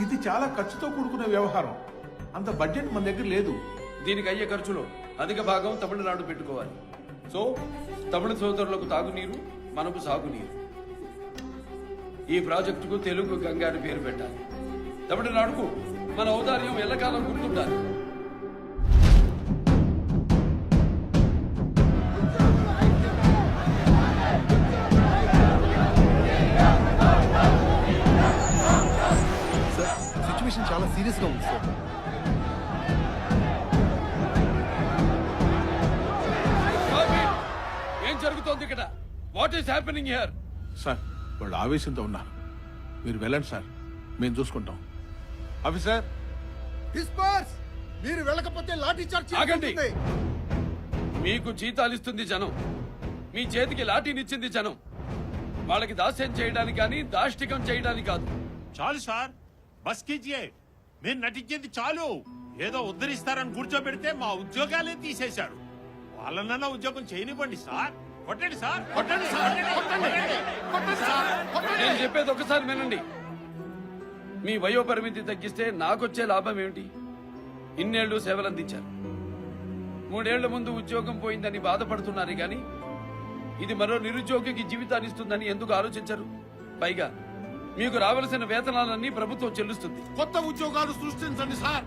ఇది చాలా ఖర్చుతో కూడుకున్న వ్యవహారం. అంత బడ్జెట్ మన దగ్గర లేదు. దీనికి అయ్యే ఖర్చులో అధిక భాగం తమిళనాడు పెట్టుకోవాలి. సో తమిళ సోదరులకు తాగునీరు, మనకు సాగునీరు. ఈ ప్రాజెక్టుకు తెలుగు గంగా అని పేరు పెట్టాలి. తమిళనాడుకు మన ఔదార్యం ఎల్లకాలం గుర్తుండాలి. సిచ్యువేషన్ చాలా సీరియస్ గా ఉంది సార్. ఏం జరుగుతోంది ఇక్కడ? What is happening here? Sir, వాళ్ళు ఆవేశంతో ఉన్నారు. మీరు వెళ్ళండి సార్, మేము చూసుకుంటాం. Officer, disperse. మీరు వెళ్ళకపోతే లాఠీ చార్జ్ ఆగండి. మీకు జీతాలు ఇస్తుంది జనం, మీ చేతికి లాఠీనిచ్చింది జనం. వాళ్ళకి దాస్యం చేయడానికి కానీ దాష్టికం చేయడానికి కాదు. చాలు సార్, బస్ కీజియే. మీరు నటించేది చాలు. ఏదో ఉద్ధరిస్తారని కూర్చోబెడితే మా ఉద్యోగాలే తీసేశారు. వాళ్ళనన్నా ఉద్యోగం చేయనివ్వండి సార్. కొట్టండి సార్, కొట్టండి సార్, నేను చెప్పేది ఒకసారి వినండి. మీ వయోపరిమితి తగ్గిస్తే నాకొచ్చే లాభం ఏమిటి? ఇన్నేళ్లు సేవలందించారు. 3 ఏళ్ల ముందు ఉద్యోగం పోయిందని బాధపడుతున్నారు, కానీ ఇది మరో నిరుద్యోగికి జీవితాన్ని ఇస్తుందని ఎందుకు ఆలోచించరు? పైగా మీకు రావాల్సిన వేతనాలన్నీ ప్రభుత్వం చెల్లిస్తుంది. కొత్త ఉద్యోగాలు సృష్టించండి సార్.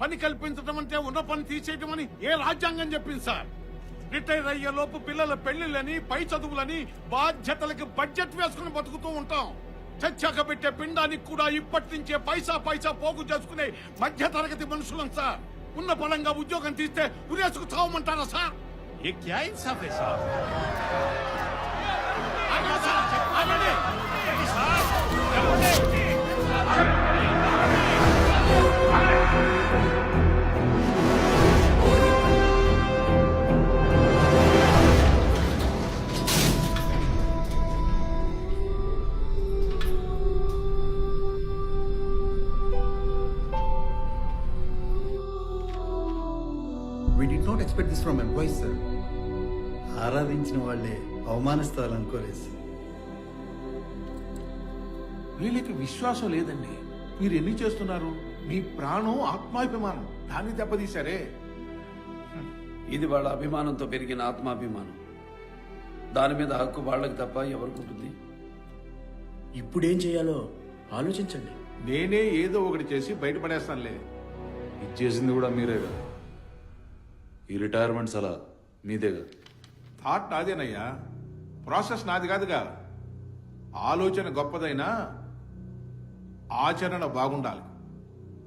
పని కల్పించడం అంటే ఉన్న పని తీసేయటం అని ఏ రాజ్యాంగం చెప్పింది సార్? రిటైర్ అయ్యే లోపు పిల్లల పెళ్లిళ్ళని, పై చదువులని, బాధ్యతలకి బడ్జెట్ వేసుకుని బతుకుతూ ఉంటాం. చచ్చాక పెట్టే పిండానికి కూడా ఇప్పటి నుంచే పైసా పోగు చేసుకునే మధ్య తరగతి మనుషులం సార్. ఉన్న బలంగా ఉద్యోగం తీస్తే ఉరేసుకు చావమంటారా సార్? ये क्या इंसाफ है साहब? this from employees, sir. ఆరాధించిన వాళ్ళే అవమానిస్తారనుకోలేదు సార్. వీళ్ళకి విశ్వాసం లేదండి. మీరు ఎన్ని చేస్తున్నారు? మీ ప్రాణం ఆత్మాభిమానం దాన్ని దెబ్బతీశారే. ఇది వాళ్ళ అభిమానంతో పెరిగిన ఆత్మాభిమానం. దాని మీద హక్కు వాళ్ళకి తప్ప ఎవరికి ఉంటుంది? ఇప్పుడేం చేయాలో ఆలోచించండి. నేనే ఏదో ఒకటి చేసి బయటపడేస్తానులే. ఇచ్చేసింది కూడా మీరే కదా. ఈ రిటైర్మెంట్స్ అలా మీదే కదా. థాట్ నాదేనయ్యా, ప్రాసెస్ నాది కాదుగా. ఆలోచన గొప్పదైనా ఆచరణ బాగుండాలి.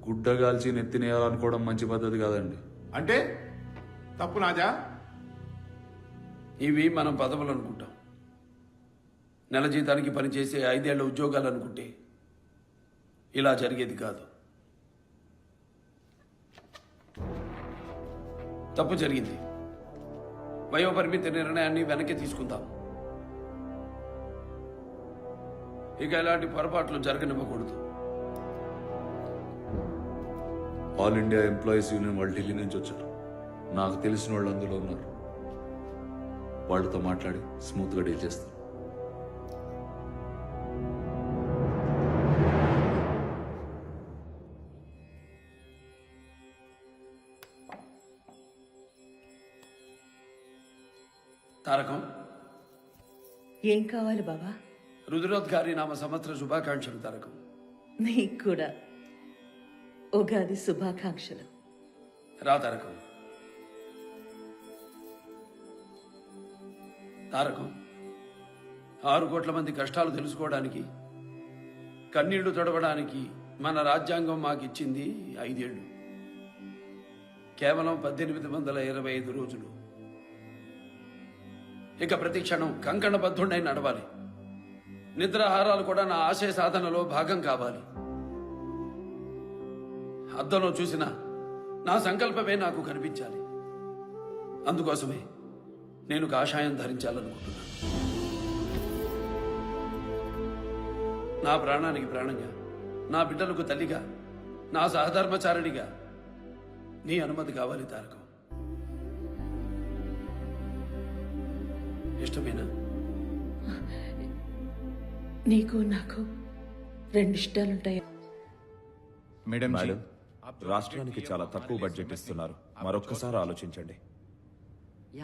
గుడ్డగాల్చి నెత్తినేయాలనుకోవడం మంచి పద్ధతి కాదండి. అంటే తప్పు నాదా? ఇవి మనం పదవులు అనుకుంటాం. నెల జీతానికి పనిచేసే 5 ఏళ్ల ఉద్యోగాలు అనుకుంటే ఇలా జరిగేది కాదు. తప్పు జరిగింది. వయోపరిమితి నిర్ణయాన్ని వెనక్కి తీసుకుందాం. ఇక ఎలాంటి పొరపాట్లు జరగనివ్వకూడదు. ఆల్ ఇండియా ఎంప్లాయీస్ యూనియన్ వాళ్ళు ఢిల్లీ నుంచి వచ్చారు. నాకు తెలిసిన వాళ్ళు అందులో ఉన్నారు. వాళ్ళతో మాట్లాడి స్మూత్గా డీల్ చేస్తాను. తారకం, ఏం కావాలి బాబా? రుద్రోద్గారి నామ సంవత్సర శుభాకాంక్షలు. తారకం, నీకు కూడా ఉగాది శుభాకాంక్షలు. రా తారకం. తారకం, 6 కోట్ల మంది కష్టాలు తెలుసుకోవడానికి, కన్నీళ్లు తొడవడానికి మన రాజ్యాంగం మాకిచ్చింది 5 ఏళ్లు. కేవలం 1825 రోజులు. ఇక ప్రతి క్షణం కంకణబద్ధుడై నడవాలి. నిద్రాహారాలు కూడా నా ఆశయ సాధనలో భాగం కావాలి. అద్దంలో చూసినా నా సంకల్పమే నాకు కనిపించాలి. అందుకోసమే నేను కాషాయం ధరించాలనుకుంటున్నాను. నా ప్రాణానికి ప్రాణంగా, నా బిడ్డలకు తల్లిగా, నా సహధర్మచారిణిగా నీ అనుమతి కావాలి తారకం. ఇష్టమేనా? నీకు నాకు 2 ఇష్టాలుంటాయి. మేడం, రాష్ట్రానికి చాలా తక్కువ బడ్జెట్ ఇస్తున్నారు. మరొక్కసారి ఆలోచించండి.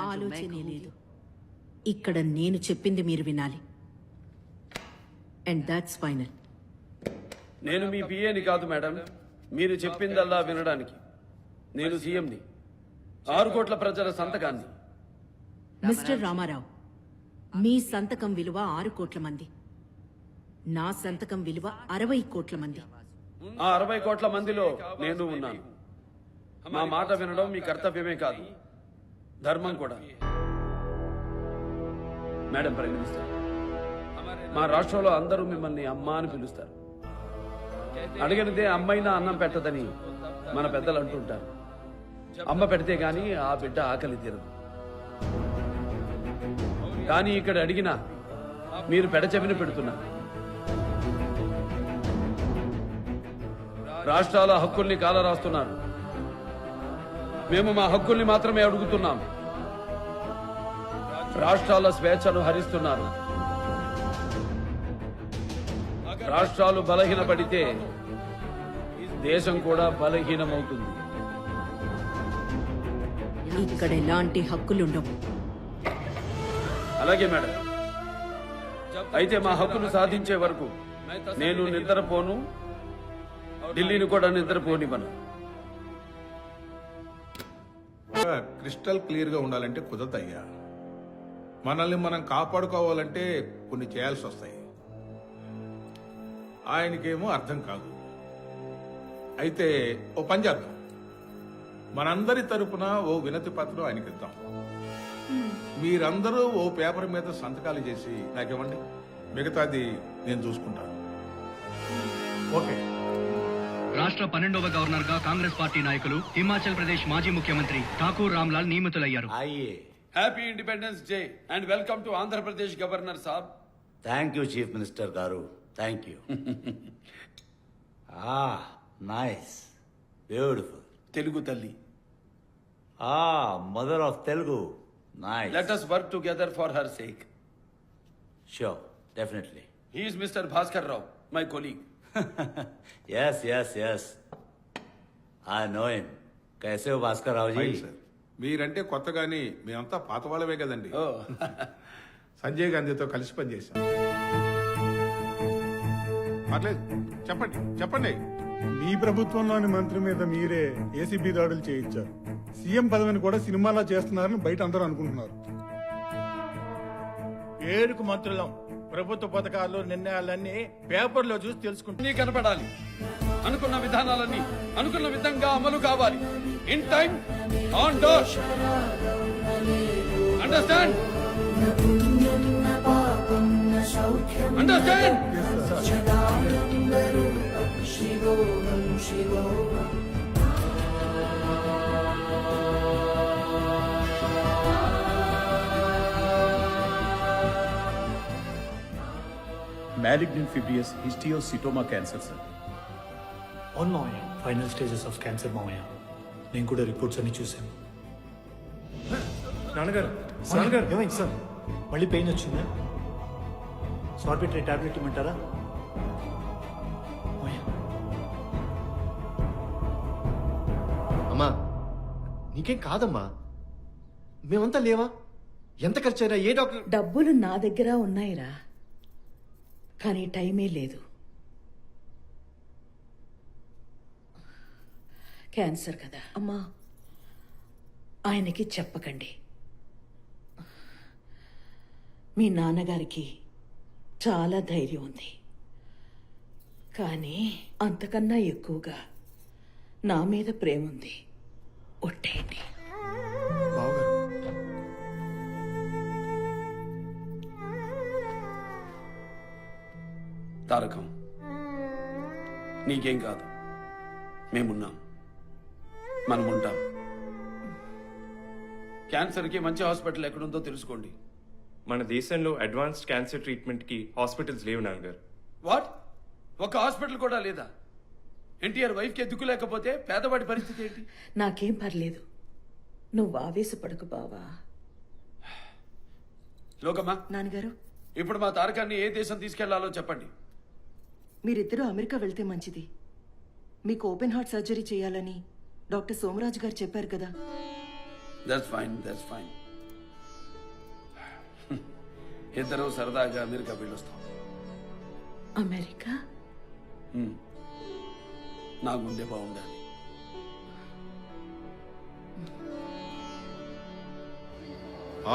ఆలోచనే లేదు. ఇక్కడ నేను చెప్పింది మీరు వినాలి. And that's final. నేను మీ పిఏని కాదు మేడం. మీరు చెప్పిందల్లా వినడానికి. నేను సీఎంని, 6 కోట్ల ప్రజల సంతకాన్ని. మిస్టర్ రామారావు, మీ సంతకం విలువ 6 కోట్ల మంది, నా సంతకం విలువ 60 కోట్ల మంది. ఆ 60 కోట్ల మందిలో నేను ఉన్నాను. మా మాట వినడం మీ కర్తవ్యమే కాదు, ధర్మం కూడా. మేడం ప్రైమ్ మినిస్టర్, మా రాష్ట్రంలో అందరూ మిమ్మల్ని అమ్మ అని పిలుస్తారు. అడిగినదే అమ్మైనా అన్నం పెట్టదని మన పెద్దలు అంటుంటారు. అమ్మ పెడితే గాని ఆ బిడ్డ ఆకలి తీరదు. కానీ ఇక్కడ అడిగినా మీరు పెడచెవిన పెడుతున్నారు. రాష్ట్రాల హక్కుల్ని కాలరాస్తున్నారు. మేము మా హక్కుల్ని మాత్రమే అడుగుతున్నాం. రాష్ట్రాల స్వేచ్ఛను హరిస్తున్నారు. రాష్ట్రాలు బలహీనపడితే దేశం కూడా బలహీనమవుతుంది. ఇక్కడ ఎలాంటి హక్కులుండవు. అలాగే మేడం. అయితే మా హక్కులు సాధించే వరకు నేను నిద్రపోను, ఢిల్లీని కూడా నిద్రపోనివ్వను. క్రిస్టల్ క్లియర్ గా ఉండాలంటే కుదరదయ్యా. మనల్ని మనం కాపాడుకోవాలంటే కొన్ని చేయాల్సి వస్తాయి. ఆయనకేమో అర్థం కాదు. అయితే ఓ పని చేద్దాం. మనందరి తరపున ఓ వినతి పత్రం ఆయనకి ఇద్దాం. మీరందరూ ఓ పేపర్ మీద సంతకాలు చేసి నాకివ్వండి. మిగతాది నేను చూసుకుంటాను. ఓకే. రాష్ట్ర 12వ గవర్నర్ గా కాంగ్రెస్ పార్టీ నాయకులు హిమాచల్ ప్రదేశ్ మాజీ ముఖ్యమంత్రి ఠాకూర్ రామ్లాల్ నియమితులయ్యారు. Happy independence day and welcome to Andhra Pradesh governor సాబ్. థ్యాంక్ యూ చీఫ్ మినిస్టర్ గారు. Thank you. Nice, beautiful. Telugu Thalli mother of Telugu. Nice. Let us work together for her sake. Sure, definitely. He is Mr. Bhaskar Rao, my colleague. Yes. I know him. कैसे हो Bhaskar Rao ji? Sir మీరంటే కొత్త గానీ మేమంతా పాత వాళ్ళమే కదండి. సంజయ్ గాంధీతో కలిసి పనిచేశాం. పర్లేదు, చెప్పండి. మీ ప్రభుత్వంలోని మంత్రి మీద మీరే ఏసీబీ దాడులు చేయించారు. సీఎం పదవిని కూడా సినిమాలా చేస్తున్నారని బయట అందరూ అనుకుంటున్నారు. ఏడుకు మంత్రులం ప్రభుత్వ పథకాలు నిర్ణయాలన్నీ పేపర్లో చూసి తెలుసుకుంటున్నాం. కనపడాలి. అనుకున్న విధానాలన్నీ అనుకున్న విధంగా అమలు కావాలి. In time, on door. Understand? Understand? Malignant fibrous histiocytoma cancer sir. అవును మామయ్య, ఫైనల్ స్టేజెస్ ఆఫ్ క్యాన్సర్ మామయ్య. నేను కూడా రిపోర్ట్స్ అన్ని చూశాను. నాన్నగారు ఏమైంది సార్? మళ్ళీ పెయిన్ వచ్చిందా? సార్బిట్రీ టాబ్లెట్ ఇమ్మంటారా? అమ్మా నీకేం కాదమ్మా, మేమంతా లేవా? ఎంత ఖర్చు అయినా ఏ డాక్టర్? డబ్బులు నా దగ్గర ఉన్నాయిరా, కానీ టైమే లేదు. క్యాన్సర్ కదా అమ్మా, ఆయనకి చెప్పకండి. మీ నాన్నగారికి చాలా ధైర్యం ఉంది, కానీ అంతకన్నా ఎక్కువగా నా మీద ప్రేమ ఉంది. ఒట్టేయండి. తారకం, నీకేం కాదు. మేమున్నాం, మనం ఉంటాం. క్యాన్సర్కి మంచి హాస్పిటల్ ఎక్కడుందో తెలుసుకోండి. మన దేశంలో అడ్వాన్స్డ్ క్యాన్సర్ ట్రీట్మెంట్కి హాస్పిటల్స్ లేవు నాన్నగారు. వాట్? ఒక హాస్పిటల్ కూడా లేదా? ఎన్టీఆర్ వైఫ్కి దిక్కు లేకపోతే పేదవాడి పరిస్థితి ఏంటి? నాకేం పర్లేదు, నువ్వు ఆవేశపడకు బావా. లోకమ్మా, నాన్నగారు, ఇప్పుడు మా తారకాన్ని ఏ దేశం తీసుకెళ్లాలో చెప్పండి. మీరిద్దరూ అమెరికా వెళ్తే మంచిది. మీకు ఓపెన్ హార్ట్ సర్జరీ చేయాలని డాక్టర్ సోమరాజు గారు చెప్పారు కదా. That's fine. ఇద్దరు సరదాగా అమెరికా వెళ్ళొస్తాం. అమెరికా? నా గుండె బాగుండాలి.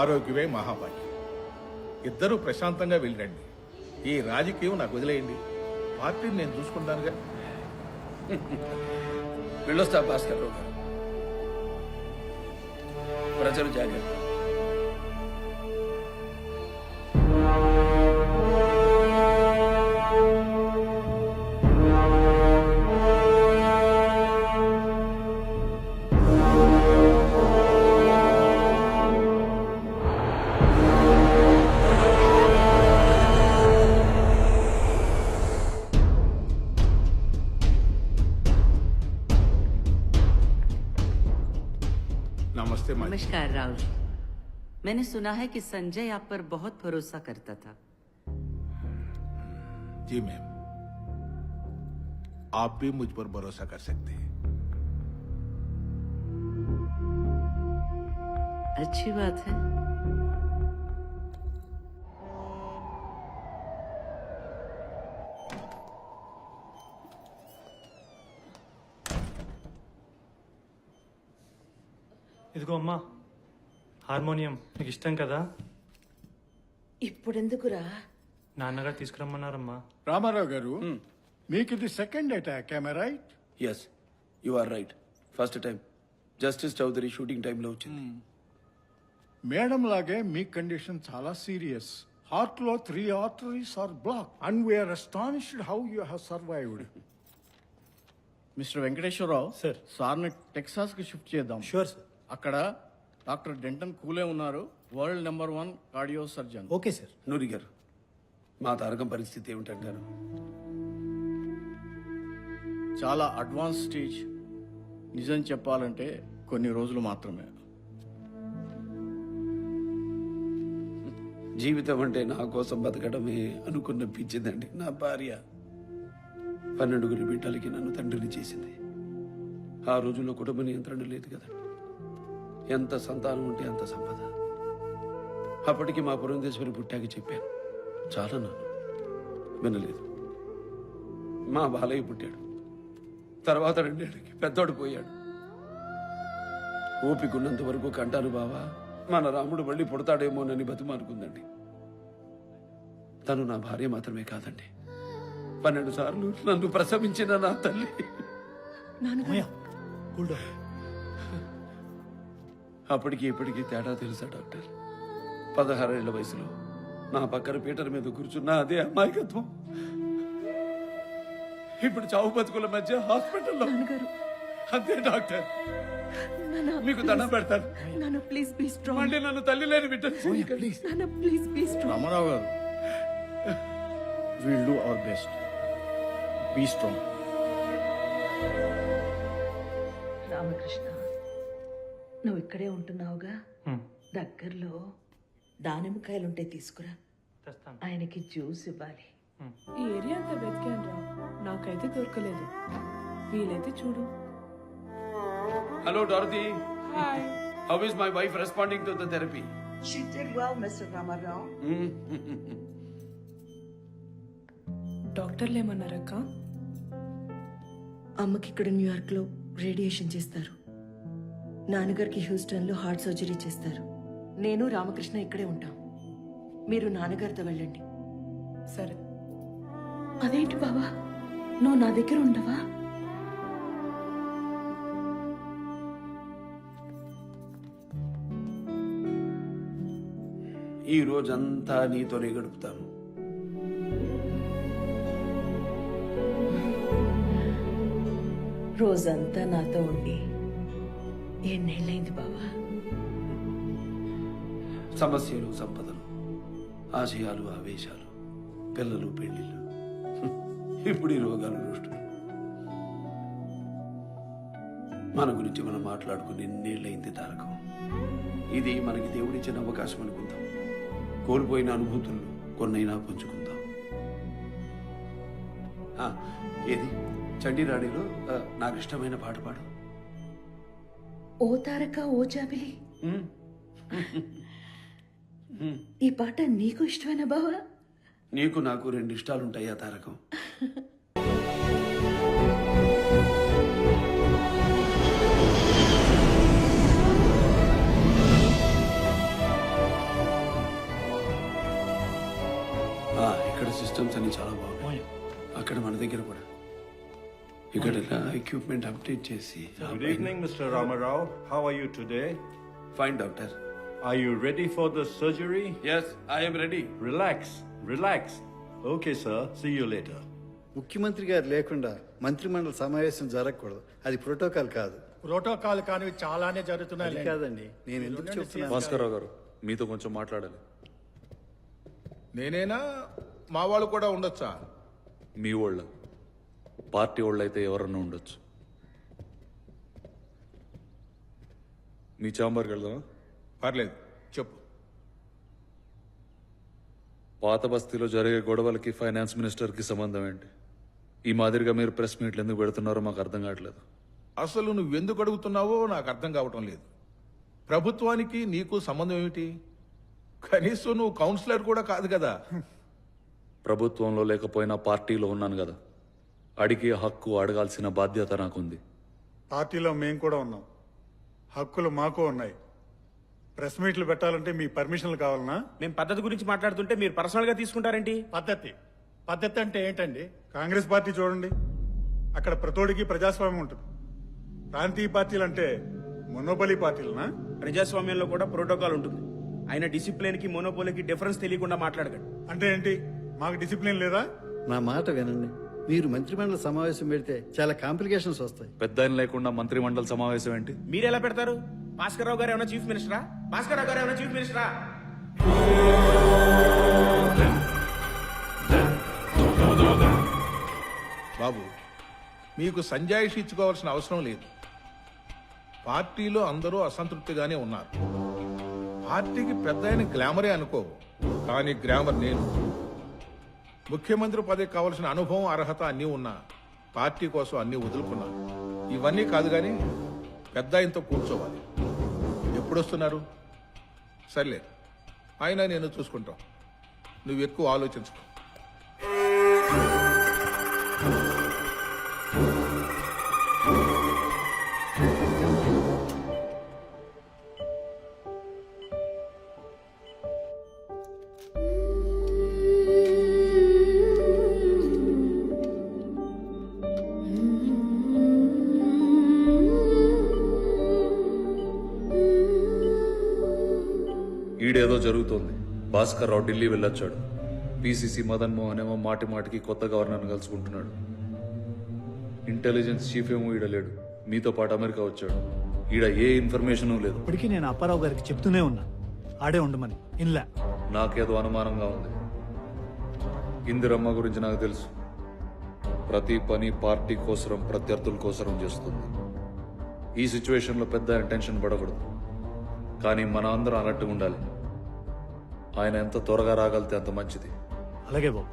ఆరోగ్యమే మహాభాగ్యం. ఇద్దరూ ప్రశాంతంగా వెళ్ళండి. ఈ రాజకీయం నాకు వదిలేయండి. పార్టీని నేను చూసుకుంటానుగా. వెళ్ళొస్తా భాస్కర్ రావు గారు. ప్రజలు జాగ్రత్త. नमस्कार राव जी, मैंने सुना है कि संजय आप पर बहुत भरोसा करता था. जी मैम, आप भी मुझ पर भरोसा कर सकते हैं. अच्छी बात है. ఇదిగో అమ్మా, హార్మోనియం నీకు ఇష్టం కదా? ఇప్పుడెందుకురా? నాన్నగారు తీసుకురమ్మన్నారమ్మా. రామారావు గారు, మీకు ఇది second attack, right? Yes, you are right. First time justice Chowdary shooting టైంలో వచ్చింది. మేడం లాగే మీ కండిషన్ చాలా సీరియస్. హార్ట్ లో 3 arteries are blocked and we are astonished how you have survived. Mister Venkateswara Rao sir, సార్ని టెక్సాస్ కి షిఫ్ట్ చేద్దాం. Sure sir. అక్కడ డాక్టర్ డెంటన్ కూలే ఉన్నారు, world number 1 cardio surgeon. Okay sir. Noori గారు, మా తారకం పరిస్థితి ఏమిటంటారు? చాలా అడ్వాన్స్ స్టేజ్. నిజం చెప్పాలంటే కొన్ని రోజులు మాత్రమే. జీవితం అంటే నా కోసం బతకడమే అనుకున్న పిచ్చిదండి నా భార్య. 12 బిడ్డలకి నన్ను తండ్రిని చేసింది. ఆ రోజుల్లో కుటుంబ నియంత్రణ లేదు కదండి. ఎంత సంతానం ఉంటే అంత సంపద. అప్పటికి మా పురంధేశ్వరి పుట్టాక చెప్పాను, చాలా నాన్న వినలేదు. మా బాలయ్య పుట్టాడు. తర్వాత 2 ఏళ్ళకి పెద్దోడు పోయాడు. ఓపికన్నంత వరకు కంటాను బావా, మన రాముడు మళ్ళీ పుడతాడేమోనని బతిమానుకుందండి. తను నా భార్య మాత్రమే కాదండి, 12 సార్లు నన్ను ప్రసవించిన నా తల్లి. అప్పటికి ఇప్పటికీ తేడా తెలుసా డాక్టర్? 16 ఏళ్ల వయసులో నా పక్కన పీటర్ మీద కూర్చున్న అదే అమాయకత్వం ఇప్పుడు చావు బతుకుల మధ్య హాస్పిటల్లో. అంతే డాక్టర్, మీకు దండం పెడతాను. మళ్ళీ నన్ను తల్లి లేని Ramarao garu, will do our best. Be strong. Ramakrishna, నువ్వు ఇక్కడే ఉంటున్నావుగా, దగ్గరలో దానిమ్మకాయలుంటే తీసుకురా, ఆయనకి జ్యూస్ ఇవ్వాలి. ఈ ఏరియా అంతా వెతికాను రా, నాకైతే దొరకలేదు. వీలైతే చూడు. Hello Dorothy, how is my wife responding to the therapy? She did well, Mr. Ramarao. డాక్టర్లు ఏమన్నారక్క? అమ్మకి ఇక్కడ న్యూయార్క్లో రేడియేషన్ చేస్తారు, నాన్నగారికి హ్యూస్టన్లో హార్ట్ సర్జరీ చేస్తారు. నేను రామకృష్ణ ఇక్కడే ఉంటాం. మీరు నాన్నగారితో వెళ్ళండి. సరే. అదేంటి బావా, నువ్వు నా దగ్గర ఉండవా? ఈ రోజంతా నీతోనే గడుపుతాను. రోజంతా నాతో ఉండి ఎన్నేళ్ళైంది బావా? సమస్యలు, సంపదలు, ఆశయాలు, ఆవేశాలు, పిల్లలు, పెళ్లిళ్ళు, ఇప్పుడు ఈ రోగాలు, నష్టం. మన గురించి మనం మాట్లాడుకుని ఎన్నేళ్ళైంది తారకం. ఇది మనకి దేవుడిచ్చిన అవకాశం అనుకుందాం. కోల్పోయిన అనుభూతులు కొన్నైనా పంచుకుందాం. ఏది చండీరాణిలో నాకు ఇష్టమైన పాట పాడు. ఓ తారక ఓ జాబిలి, ఈ పాట నీకు ఇష్టమైన బావా? నీకు నాకు 2 ఇష్టాలుంటాయా తారకం? ఇక్కడ సిస్టమ్స్ అన్ని చాలా బాగున్నాయి. అక్కడ మన దగ్గర కూడా ఇక్కడ ఎక్విప్మెంట్ అప్డేట్ చేసి. Good evening, Mr. Ramarao. How are you today? Fine, doctor. Are you ready for the surgery? Yes, I am ready. Relax, relax. Okay, sir. See you later. ముఖ్యమంత్రి గారు లేకుండా మంత్రిమండలి సమావేశం జరగకూడదు, అది ప్రోటోకాల్ కాదు. ప్రోటోకాల్ కానివి చాలానే జరుగుతున్నాయి. అది కాదండి, నేను ఎందుకు చెప్తున్నాను? భాస్కర్రావు గారు, మీతో కొంచెం మాట్లాడాలి. నేనేనా, మా వాళ్ళు కూడా ఉండొచ్చా? మీ వాళ్ళ పార్టీ వాళ్ళు అయితే ఎవరన్నా ఉండొచ్చు. మీ ఛాంబర్కి వెళ్దామా? పర్లేదు, చెప్పు. పాత బస్తీలో జరిగే గొడవలకి ఫైనాన్స్ మినిస్టర్కి సంబంధం ఏంటి? ఈ మాదిరిగా మీరు ప్రెస్ మీట్లు ఎందుకు పెడుతున్నారో మాకు అర్థం కావట్లేదు. అసలు నువ్వెందుకు అడుగుతున్నావో నాకు అర్థం కావటం లేదు. ప్రభుత్వానికి నీకు సంబంధం ఏమిటి? కనీసం నువ్వు కౌన్సిలర్ కూడా కాదు కదా. ప్రభుత్వంలో లేకపోయినా పార్టీలో ఉన్నాను కదా, అడిగే హక్కు అడగాల్సిన బాధ్యత నాకుంది. పార్టీలో మేము కూడా ఉన్నాం, హక్కులు మాకు ఉన్నాయి. ప్రెస్ మీట్లు పెట్టాలంటే మీ పర్మిషన్లు కావాలనా? మేము పద్ధతి గురించి మాట్లాడుతుంటే మీరు పర్సనల్ గా తీసుకుంటారేంటి? పద్ధతి అంటే ఏంటండి? కాంగ్రెస్ పార్టీ చూడండి, అక్కడ ప్రతోడికి ప్రజాస్వామ్యం ఉంటుంది. ప్రాంతీయ పార్టీలు అంటే మొనోపలి పార్టీలనా? ప్రజాస్వామ్యంలో కూడా ప్రోటోకాల్ ఉంటుంది. ఆయన డిసిప్లిన్ కి మోనోపోలీకి డిఫరెన్స్ తెలియకుండా మాట్లాడకండి. అంటే ఏంటి, మాకు డిసిప్లిన్ లేదా? నా మాట వినండి, మీరు మంత్రిమండలి సమావేశం పెడితే చాలా కాంప్లికేషన్స్ వస్తాయి. పెద్ద ఆయన లేకుండా మంత్రిమండలి సమావేశం ఏంటి? మీరు ఎలా పెడతారు? భాస్కర్రావు గారు ఏమైనా చీఫ్ మినిస్టరా? భాస్కర్రావు గారు ఏమైనా చీఫ్ మినిస్టరా? బాబు, మీకు సంజాయిషి ఇచ్చుకోవాల్సిన అవసరం లేదు. పార్టీలో అందరూ అసంతృప్తిగానే ఉన్నారు. పార్టీకి పెద్ద ఆయన గ్లామరే అనుకో, కానీ గ్రామర్ నేను. ముఖ్యమంత్రి పదవికి కావలసిన అనుభవం, అర్హత అన్నీ ఉన్నా పార్టీ కోసం అన్నీ వదులుకున్నా. ఇవన్నీ కాదు కానీ పెద్ద ఆయనతో కూర్చోవాలి. ఎప్పుడొస్తున్నారు? సర్లే, ఆయన నేను చూసుకుంటాం. నువ్వు ఎక్కువ ఆలోచించుకో. ఈడేదో జరుగుతోంది. భాస్కర్ రావు ఢిల్లీ వెళ్ళొచ్చాడు. పిసిసి మదన్ మోహన్ ఏమో మాటి మాటికి కొత్త గవర్నర్ను కలుసుకుంటున్నాడు. ఇంటెలిజెన్స్ చీఫ్ ఏమో ఈడ లేడు, మీతో పాటు అమెరికా వచ్చాడు. ఈడ ఏ ఇన్ఫర్మేషన్ లేదు. ఇప్పటికీ నేను అప్పారావు గారికి చెప్తూనే ఉన్నా, ఆడే ఉండమని. ఇన్లా నాకేదో అనుమానంగా ఉంది. ఇందిరమ్మ గురించి నాకు తెలుసు. ప్రతి పని పార్టీ కోసరం, ప్రత్యర్థుల కోసరం చేస్తుంది. ఈ సిచ్యువేషన్లో పెద్ద టెన్షన్ పడకూడదు. కానీ మన అందరం అలర్ట్గా ఉండాలి. ఆయన ఎంత త్వరగా రాగలితే అంత మంచిది. అలాగే బాబు.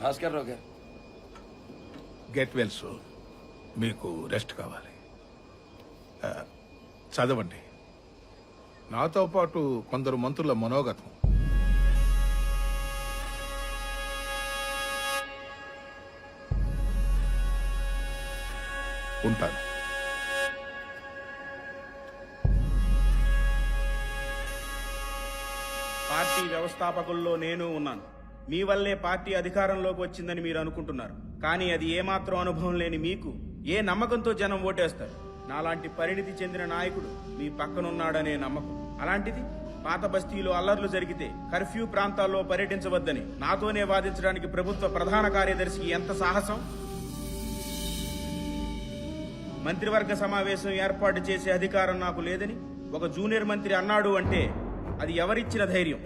భాస్కర్ రావు గారు, గెట్ వెల్ సూన్. మీకు రెస్ట్ కావాలి. చదవండి. నాతో పాటు కొందరు మంత్రుల మనోగతం. ఉంటాను. పార్టీ వ్యవస్థాపకుల్లో నేను ఉన్నాను. మీ వల్లే పార్టీ అధికారంలోకి వచ్చిందని మీరు అనుకుంటున్నారు. కానీ అది ఏమాత్రం అనుభవం లేని మీకు ఏ నమ్మకంతో జనం ఓటేస్తారు? నాలాంటి పరిణితి చెందిన నాయకుడు మీ పక్కనున్నాడనే నమ్మకం. అలాంటిది పాత బస్తీలో అల్లర్లు జరిగితే కర్ఫ్యూ ప్రాంతాల్లో పర్యటించవద్దని నాతోనే వాదించడానికి ప్రభుత్వ ప్రధాన కార్యదర్శికి ఎంత సాహసం! మంత్రివర్గ సమావేశం ఏర్పాటు చేసే అధికారం నాకు లేదని ఒక జూనియర్ మంత్రి అన్నాడు అంటే అది ఎవరిచ్చిన ధైర్యం?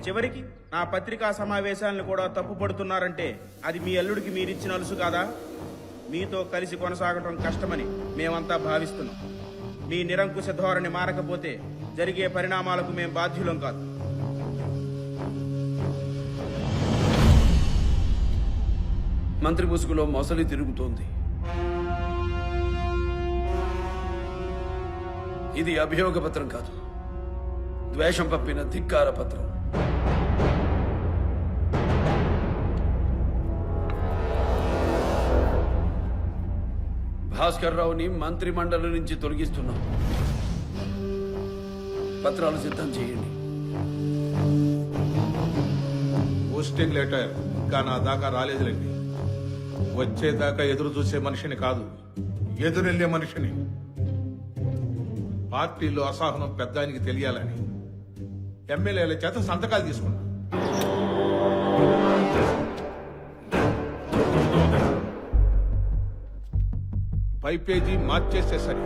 చివరికి నా పత్రికా సమావేశాలను కూడా తప్పుపడుతున్నారంటే అది మీ అల్లుడికి మీరిచ్చిన అలుసు కాదా? మీతో కలిసి కొనసాగటం కష్టమని మేమంతా భావిస్తున్నాం. మీ నిరంకుశ ధోరణి మారకపోతే జరిగే పరిణామాలకు మేం బాధ్యులం కాదు. మంత్రి ముసుగులో మొసలి తిరుగుతోంది. ఇది అభియోగ పత్రం కాదు, ద్వేషం పంపిన ధిక్కార పత్రం. భాస్కర్ రావుని మంత్రి మండలి నుంచి తొలగిస్తున్నాం. పత్రాలు సిద్ధం చేయండి. పోస్టింగ్ లెటర్ ఇంకా నా దాకా రాలేదులేండి. వచ్చేదాకా ఎదురు చూసే మనిషిని కాదు, ఎదురెళ్లే మనిషిని. పార్టీలో అసహనం పెద్ద ఆయనకి తెలియాలని ఎమ్మెల్యేల చేత సంతకాలు తీసుకున్నా. పై పేజీ మార్చేస్తే సరి,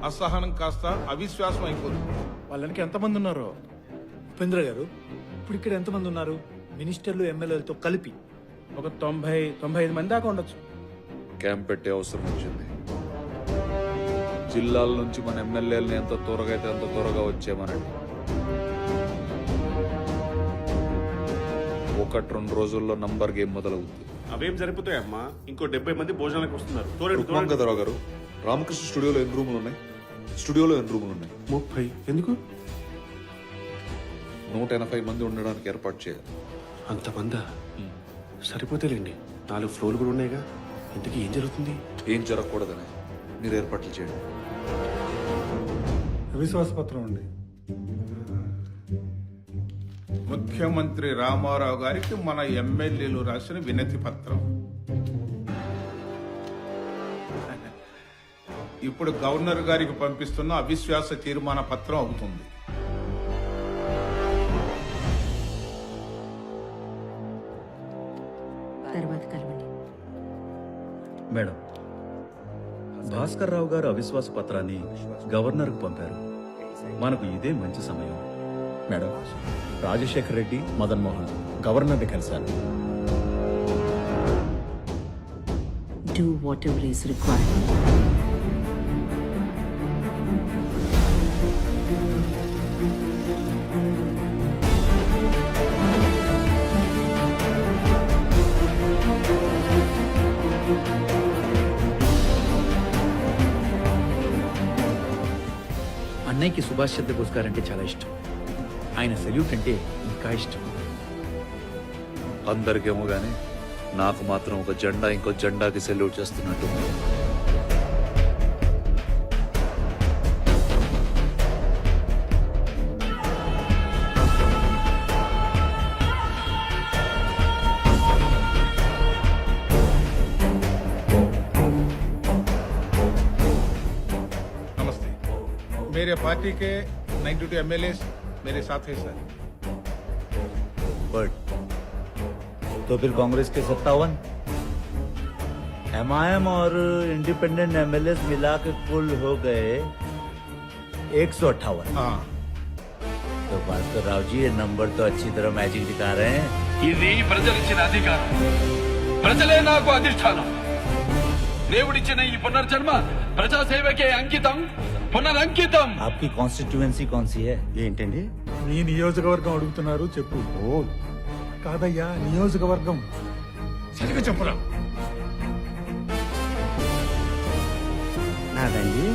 అసహనం కాస్త అవిశ్వాసం అయిపోతుంది. వాళ్ళకి ఎంతమంది ఉన్నారో? ఉపేంద్ర గారు, ఇప్పుడు ఇక్కడ ఎంతమంది ఉన్నారు? మినిస్టర్లు ఎమ్మెల్యేలతో కలిపి ఒక 90-95 మంది దాకా ఉండొచ్చు. క్యాంప్ పెట్టే అవసరం వచ్చింది. జిల్లాల నుంచి మన ఎమ్మెల్యేలని ఎంత త్వరగా అయితే అంత త్వరగా వచ్చేమనండి. 1-2 రోజుల్లో నంబర్ గేమ్ మొదలవుతుంది. అవేం సరిపోతాయమ్మా, ఇంకో 70 మంది భోజనాలకు వస్తున్నారు. రుక్మంగదరావు గారు, రామకృష్ణ స్టూడియోలో ఎన్ని రూములు ఉన్నాయి? స్టూడియోలో ఎన్ని రూములు ఉన్నాయి? 30. ఎందుకు? 180 మంది ఉండడానికి ఏర్పాటు చేయాలి. అంతమందా? సరిపోతేలేండి, 4 ఫ్లోర్లు కూడా ఉన్నాయిగా. ఇంతకీ ఏం జరుగుతుంది? ఏం జరగకూడదని మీరు ఏర్పాట్లు చేయండి. అవిశ్వాస పత్రం అండి. ముఖ్యమంత్రి రామారావు గారికి మన ఎమ్మెల్యేలు రాసిన వినతి పత్రం. ఇప్పుడు గవర్నర్ గారికి పంపిస్తున్న అవిశ్వాస తీర్మాన పత్రం అవుతుంది. తర్వాత కలవండి. మేడం, భాస్కర్ రావు గారు అవిశ్వాస పత్రాన్ని గవర్నర్కు పంపారు. మనకు ఇదే మంచి సమయం. మేడం, రాజశేఖర్ రెడ్డి, మదన్ మోహన్ గవర్నర్ని కలిశారు. Do whatever is required. అన్నయ్యకి సుభాష్ చంద్రబోస్ గారు అంటే చాలా ఇష్టం. ఆయన సెల్యూట్ అంటే ఇంకా ఇష్టం. అందరికేమో గానీ నాకు మాత్రం ఒక జెండా ఇంకో జెండాకి సెల్యూట్ చేస్తున్నట్టు. नमस्ते. मेरे पार्टी के 92 एमएलए मेरे साथ है सर. गुड. तो फिर कांग्रेस के 57, एमआईएम और इंडिपेंडेंट एमएलए मिला के कुल हो गए 158. हाँ. तो भास्कर राव जी, ये नंबर तो अच्छी तरह मैचिंग दिखा रहे हैं. ఇది ప్రజలిచ్చిన అధికారం, ప్రజలే నాకు అధిష్టానం. దేవుడిచ్చిన ఈ పునర్జన్మ ప్రజాసేవకే అంకితం, పునరంకితం. आपकी कॉन्स्टिट्यूएंसी कौन सी है? ఏంటండి నీ నియోజకవర్గం అడుగుతున్నారు? చెప్పు. ఓ కాదయ్యా, నియోజకవర్గం. సరిగా చెప్పరా? నాదండి.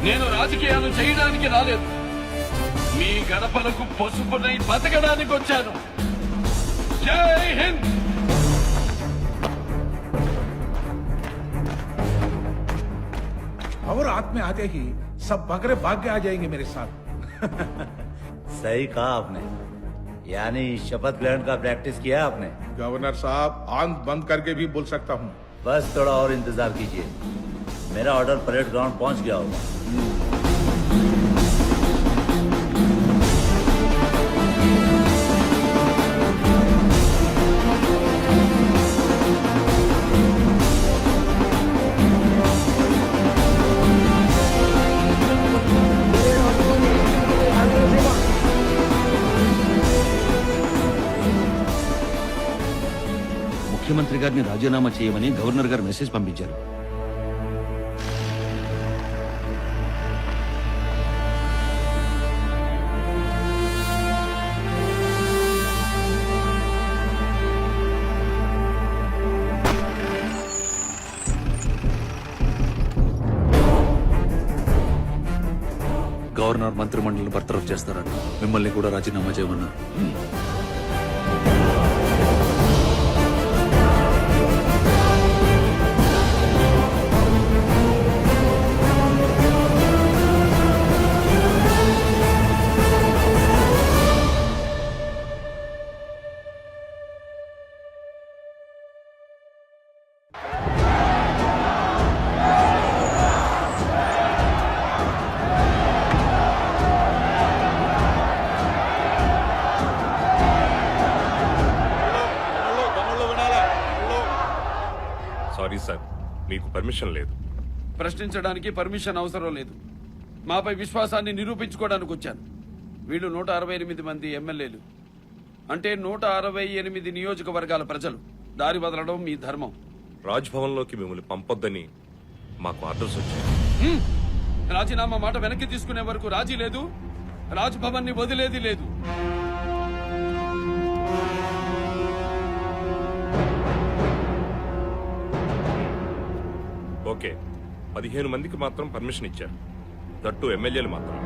నేను రాజకీయాలు చేయడానికి రాలేదు, మీ గడపలకు పసుపునై బతకడానికి వచ్చాను. జై హింద్. और हाथ में आते ही सब बकरे भाग के आ जाएंगे मेरे साथ. सही कहा आपने. यानी शपथ ग्रहण का प्रैक्टिस किया आपने? गवर्नर साहब, आंख बंद करके भी बोल सकता हूँ. बस थोड़ा और इंतजार कीजिए, मेरा ऑर्डर परेड ग्राउंड पहुंच गया होगा. ముఖ్యమంత్రి గారిని రాజీనామా చేయమని గవర్నర్ గారు మెసేజ్ పంపించారు. గవర్నర్ మంత్రిమండలిని బర్తరఫ్ చేస్తారట. మిమ్మల్ని కూడా రాజీనామా చేయమన్నారు. సారీ సార్, మీకు పర్మిషన్ లేదు. ప్రశ్నించడానికి పర్మిషన్ అవసరం లేదు. మాపై విశ్వాసాన్ని నిరూపించుకోవడానికి వచ్చాను. వీళ్ళు 168 మంది ఎమ్మెల్యేలు, అంటే 168 నియోజకవర్గాల ప్రజలు. దారి వదలడం మీ ధర్మం. రాజ్భవన్లోకి మిమ్మల్ని పంపొద్దని మాకు ఆర్డర్స్ వచ్చాయి. రాజీనామా మాట వెనక్కి తీసుకునే వరకు రాజీ లేదు, రాజ్భవన్ ని వదిలేది లేదు. ఓకే, 15 మందికి మాత్రం పర్మిషన్ ఇచ్చారు, దట్టు ఎమ్మెల్యేలు మాత్రం.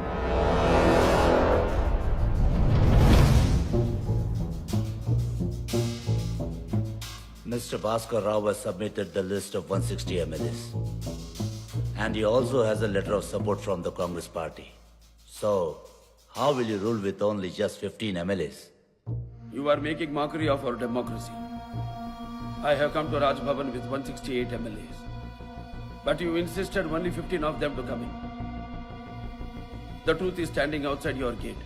Mr. Bhaskar Rao has submitted the list of 160 MLAs. And he also has a letter of support from the Congress party. So, how will you rule with only just 15 MLAs? You are making mockery of our democracy. I have come to Raj Bhavan with 168 MLAs. But you insisted only 15 of them to come in. The truth is standing outside your gate.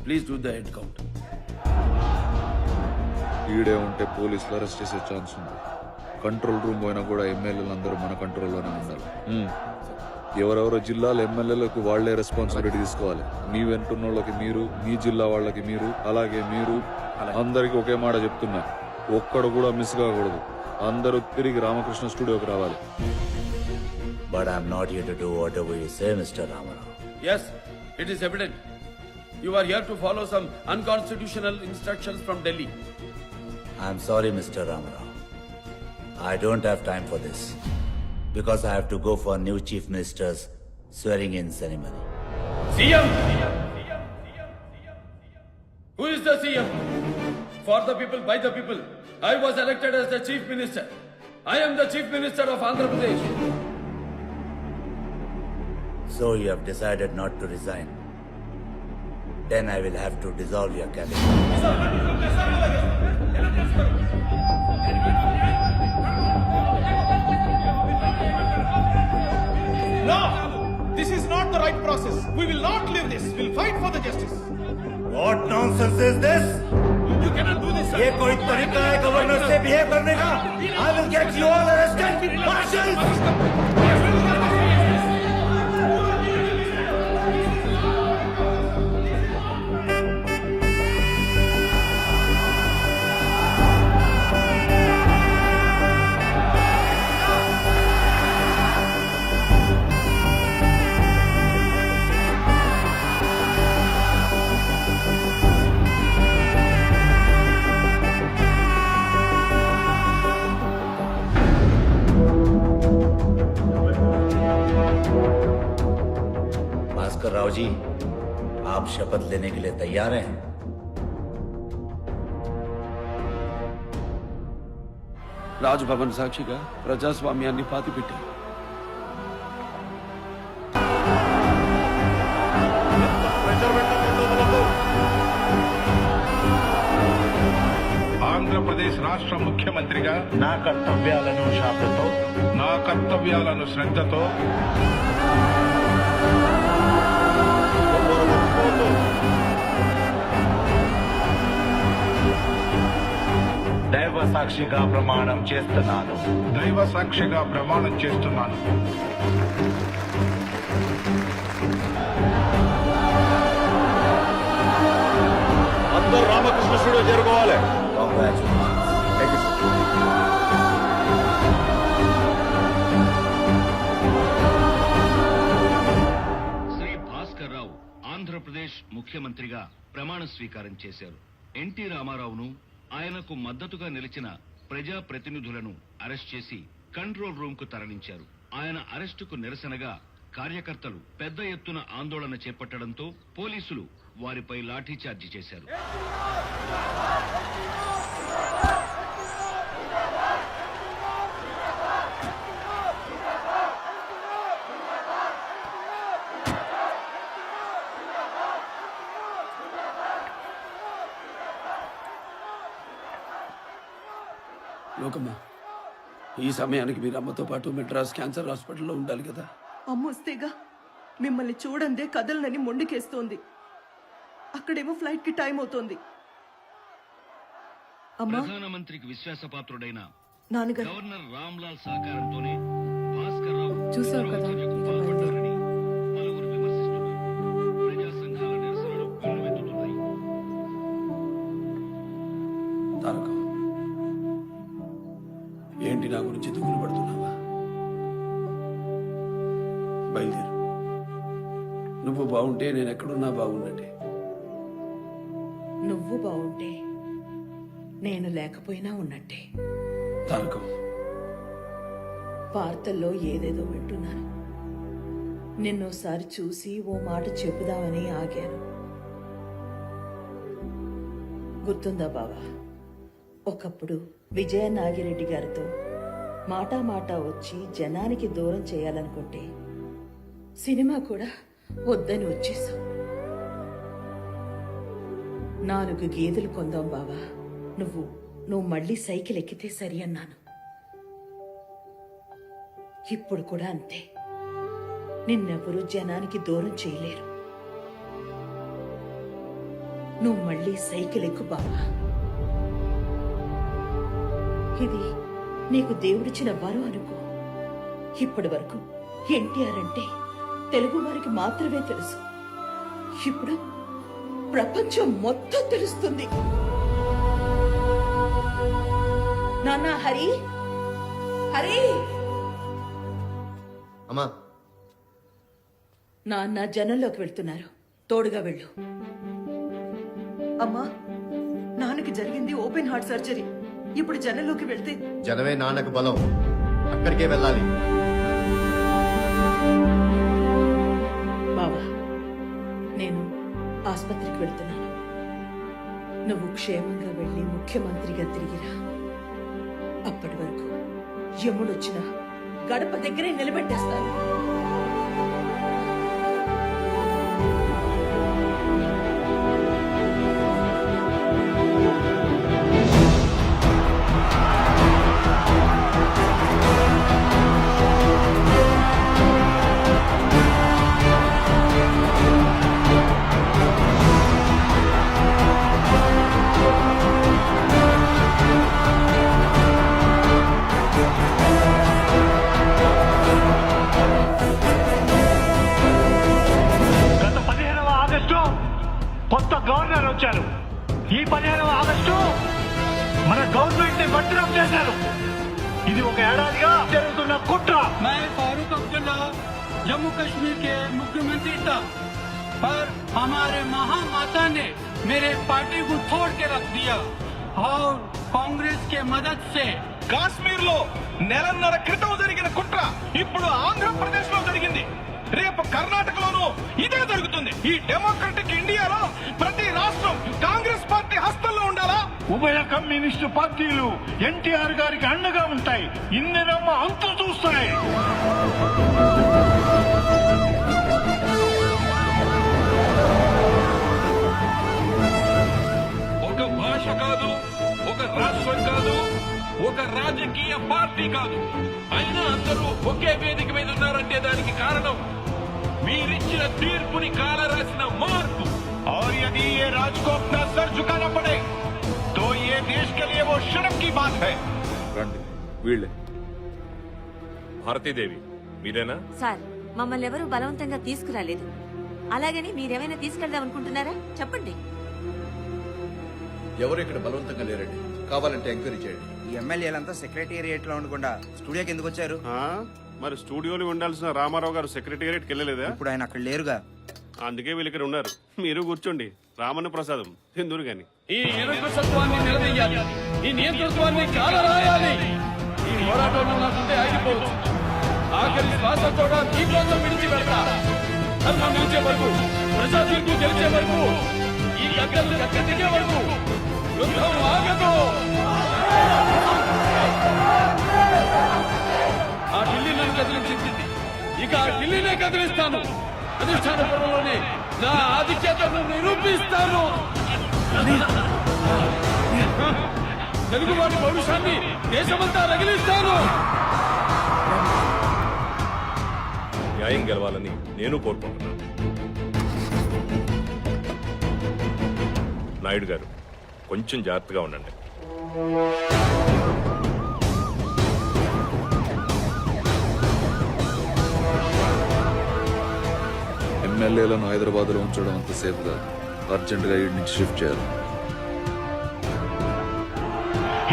Please do the head count. ఈడే ఉంటే పోలీసులు arrest చేసే chance ఉంది. Control room పోయినా కూడా ఎమ్మెల్యేలు అందరూ మన కంట్రోల్లోనే ఉండాలి. ఎవరెవరో జిల్లాల ఎమ్మెల్యేలకు వాళ్లే రెస్పాన్సిబిలిటీ తీసుకోవాలి. మీ వెంటున్న వాళ్ళకి మీరు, మీ జిల్లా వాళ్ళకి మీరు, అలాగే మీరు అందరికీ ఒకే మాట చెప్తున్నా, ఒక్కడు కూడా మిస్ కాకూడదు. అందరూ తిరిగి రామకృష్ణ స్టూడియోకి రావాలి. But I'm not here to do whatever you say, Mr. Ramarao. Yes, it is evident. You are here to follow some unconstitutional instructions from Delhi. I'm sorry, Mr. Ramarao. I don't have time for this. Because I have to go for new chief minister's swearing-in ceremony. CM! Who is the CM? For the people, by the people. I was elected as the chief minister. I am the chief minister of Andhra Pradesh. So you have decided not to resign. Then I will have to dissolve your cabinet. No! This is not the right process. We will not leave this. We'll fight for the justice. What nonsense is this? You cannot do this, sir. ये कोई तरीका है governor से behave करने का? I will get you all arrested. Marshals! Bhaskar Rao ji, आप शपथ लेने के लिए तैयार हैं? రాజ్భవన్ సాక్షిగా ప్రజాస్వామ్యాన్ని పాతిపెట్టి ఆంధ్రప్రదేశ్ రాష్ట్ర ముఖ్యమంత్రిగా నా కర్తవ్యాలను శ్రద్ధతో దైవ సాక్షిగా ప్రమాణం చేస్తున్నాను. అందరూ రామకృష్ణ స్టూడియో చేరుకోవాలి. శ్రీ భాస్కర్ రావు ఆంధ్రప్రదేశ్ ముఖ్యమంత్రిగా ప్రమాణ స్వీకారం చేశారు. ఎన్టీ రామారావును, ఆయనకు మద్దతుగా నిలిచిన ప్రజా ప్రతినిధులను అరెస్ట్ చేసి కంట్రోల్ రూమ్ కు తరలించారు. ఆయన అరెస్టుకు నిరసనగా కార్యకర్తలు పెద్ద ఎత్తున ఆందోళన చేపట్టడంతో పోలీసులు వారిపై లాఠీచార్జి చేశారు. లోకమ్మ, ఈ సమయానికి మీరు అమ్మతో పాటు మెడ్రాస్ క్యాన్సర్ హాస్పిటల్లో ఉండాలి కదా. అమ్మొస్తేగా మిమ్మల్ని చూడందే కదలనని మొండికేస్తోంది. అక్కడేమో ఫ్లైట్ కి టైం అవుతోంది. అమ్మా, ప్రధానమంత్రికి విశ్వాసపాత్రుడైన నాన్నగారు, గవర్నర్ రామ్లాల్ సహకారంతోనే భాస్కర్ రావు చూసావు కదా, పాల్పడ్డారని పలువురు విమర్శిస్తున్నారు. ప్రజా సంఘాల నిరసనలు వెల్లువెత్తుతున్నాయి. తారక, ఏంటి నా గురించి దిగులు పడుతున్నావా? బయలుదేరు. నువ్వు బాగుంటే నేను ఎక్కడున్నా బాగున్నట్టే. నువ్వు బాగుంటే నేను లేకపోయినా ఉన్నట్టే. తారకం, వార్తల్లో ఏదేదో వింటున్నాను. నిన్నోసారి చూసి ఓ మాట చెప్పుదామని ఆగాను. గుర్తుందా బావా, ఒకప్పుడు విజయ నాగిరెడ్డి గారితో మాటా వచ్చి జనానికి దూరం చేయాలనుకుంటే సినిమా కూడా వద్దని వచ్చేసాం. 4 గేదెలు కొందాం బావా, నువ్వు మళ్ళీ సైకిల్ ఎక్కితే సరి అన్నాను. ఇప్పుడు కూడా అంతే. నిన్నెవరూ జనానికి దూరం చేయలేరు. నువ్వు మళ్ళీ సైకిల్ ఎక్కు బావా. ఇది నీకు దేవుడిచ్చిన వరం అనుకో. ఇప్పటి వరకు ఎన్టీఆర్ అంటే తెలుగు వారికి మాత్రమే తెలుసు. ఇప్పుడు ప్రపంచం మొత్తం తెలుస్తుంది. నాన్న హరి, హరి, అమ్మా నాన్న జనంలోకి వెళ్తున్నారు, తోడుగా వెళ్ళు. అమ్మా, నాన్నకి జరిగింది ఓపెన్ హార్ట్ సర్జరీ. ఇప్పుడు జనంలోకి వెళ్తే జనమే నాన్నకు బలం, అక్కడికే వెళ్ళాలి. బావా, నేను ఆసుపత్రికి వెళ్తున్నాను. నువ్వు క్షేమంగా వెళ్ళి ముఖ్యమంత్రిగా తిరిగిరా. అప్పటి వరకు యముడొచ్చిన గడప దగ్గరే నిలబెట్టేస్తాను. గత 15వ ఆగస్టు కొత్త గవర్నర్ వచ్చారు. ఈ 15వ ఆగస్టు మన గవర్నమెంట్ ని బర్తరఫ్ చేశారు. ఇది ఒక ఏడాదిగా జరుగుతున్న కుట్ర. फारूक अब्दुल्ला जम्मू कश्मीर के मुख्यमंत्री था, पर हमारे महामाता ने मेरे पार्टी को तोड़ के रख दिया और कांग्रेस के मदद से కాశ్మీర్ లో నెలన్నర క్రితం జరిగిన కుట్ర ఇప్పుడు ఆంధ్రప్రదేశ్ లో జరిగింది. రేపు కర్ణాటకలోనూ ఇదే జరుగుతుంది. ఈ డెమోక్రటిక్ ఇండియాలో ప్రతి రాష్ట్రం కాంగ్రెస్ పార్టీ హస్తంలో ఉండాలా? ఉభయ కమ్యూనిస్టు పార్టీలు ఎన్టీఆర్ గారికి అండగా ఉంటాయి. ఇందిరమ్మ అంతు చూస్తాయి. ఒక భాష కాదు, ఒక రాష్ట్రం కాదు, ఒక రాజకీయ పార్టీ కాదు, అయినా అందరూ ఒకే వేదిక మీద ఉన్నారంటే దానికి కారణం మీరిచ్చిన తీర్పుని కాలరాసిన మార్పు. और यदि ये राज को अपना सर झुकाना पड़े तो ये देश के लिए वो शर्म की बात है. రండి వీళ్ళే. భారతీదేవి మీరేనా? సార్, మమ్మల్ని ఎవరూ బలవంతంగా తీసుకురాలేదు. అలాగని మీరేమైనా తీసుకెళ్దాం అనుకుంటున్నారా? చెప్పండి. ఎవరు ఇక్కడ బలవంతంగా లేరండి. కావాలంటే ఎంక్వైరీ చేయండి. ఈ ఎమ్మెల్యేలంతా సెక్రటేరియట్ లో ఉండకుండా స్టూడియోకి ఎందుకు వచ్చారు? మరి స్టూడియోలో ఉండాల్సిన రామారావు గారు సెక్రటేరియట్కి వెళ్ళలేదా? ఇప్పుడు ఆయన అక్కడ లేరుగా. అందుకే వీళ్ళు ఇక్కడ ఉన్నారు. మీరు కూర్చోండి. రామన్న ప్రసాదం ఎందుకు గాని. ఈ నిరంకుశత్వాన్ని నిలదీయాలి, ఈ నియంతృత్వాన్ని కాలరాయాలి. ఈ పోరాటంలో నాకుంటే ఆగిపోవచ్చు. ఆఖరి శ్వాస కూడా దీపంలో విడిచి పెడతా. ధర్మం గెలిచే వరకు, ప్రజా తీర్పు గెలిచే వరకు, ఈ గద్దెలు గద్దె వరకు యుద్ధం ఆగదు. ఆ ఢిల్లీ నన్ను కదిలించింది, ఇక ఆ ఢిల్లీనే కదిలిస్తాను. అధిష్టాన పర్వంలోనే నా ఆధిక్యతను నిరూపిస్తాను. తెలుగువాడి పౌరుషాన్ని దేశమంతా రగిలిస్తాను. న్యాయం గెలవాలని నేను కోరుకుంటున్నాను. నాయుడు గారు, కొంచెం జాగ్రత్తగా ఉండండి. ఎమ్మెల్యేలను హైదరాబాద్లో ఉంచడం అంత సేఫ్ కాదు. అర్జెంటుగా ఇక్కడి నుంచి షిఫ్ట్ చేయాలి.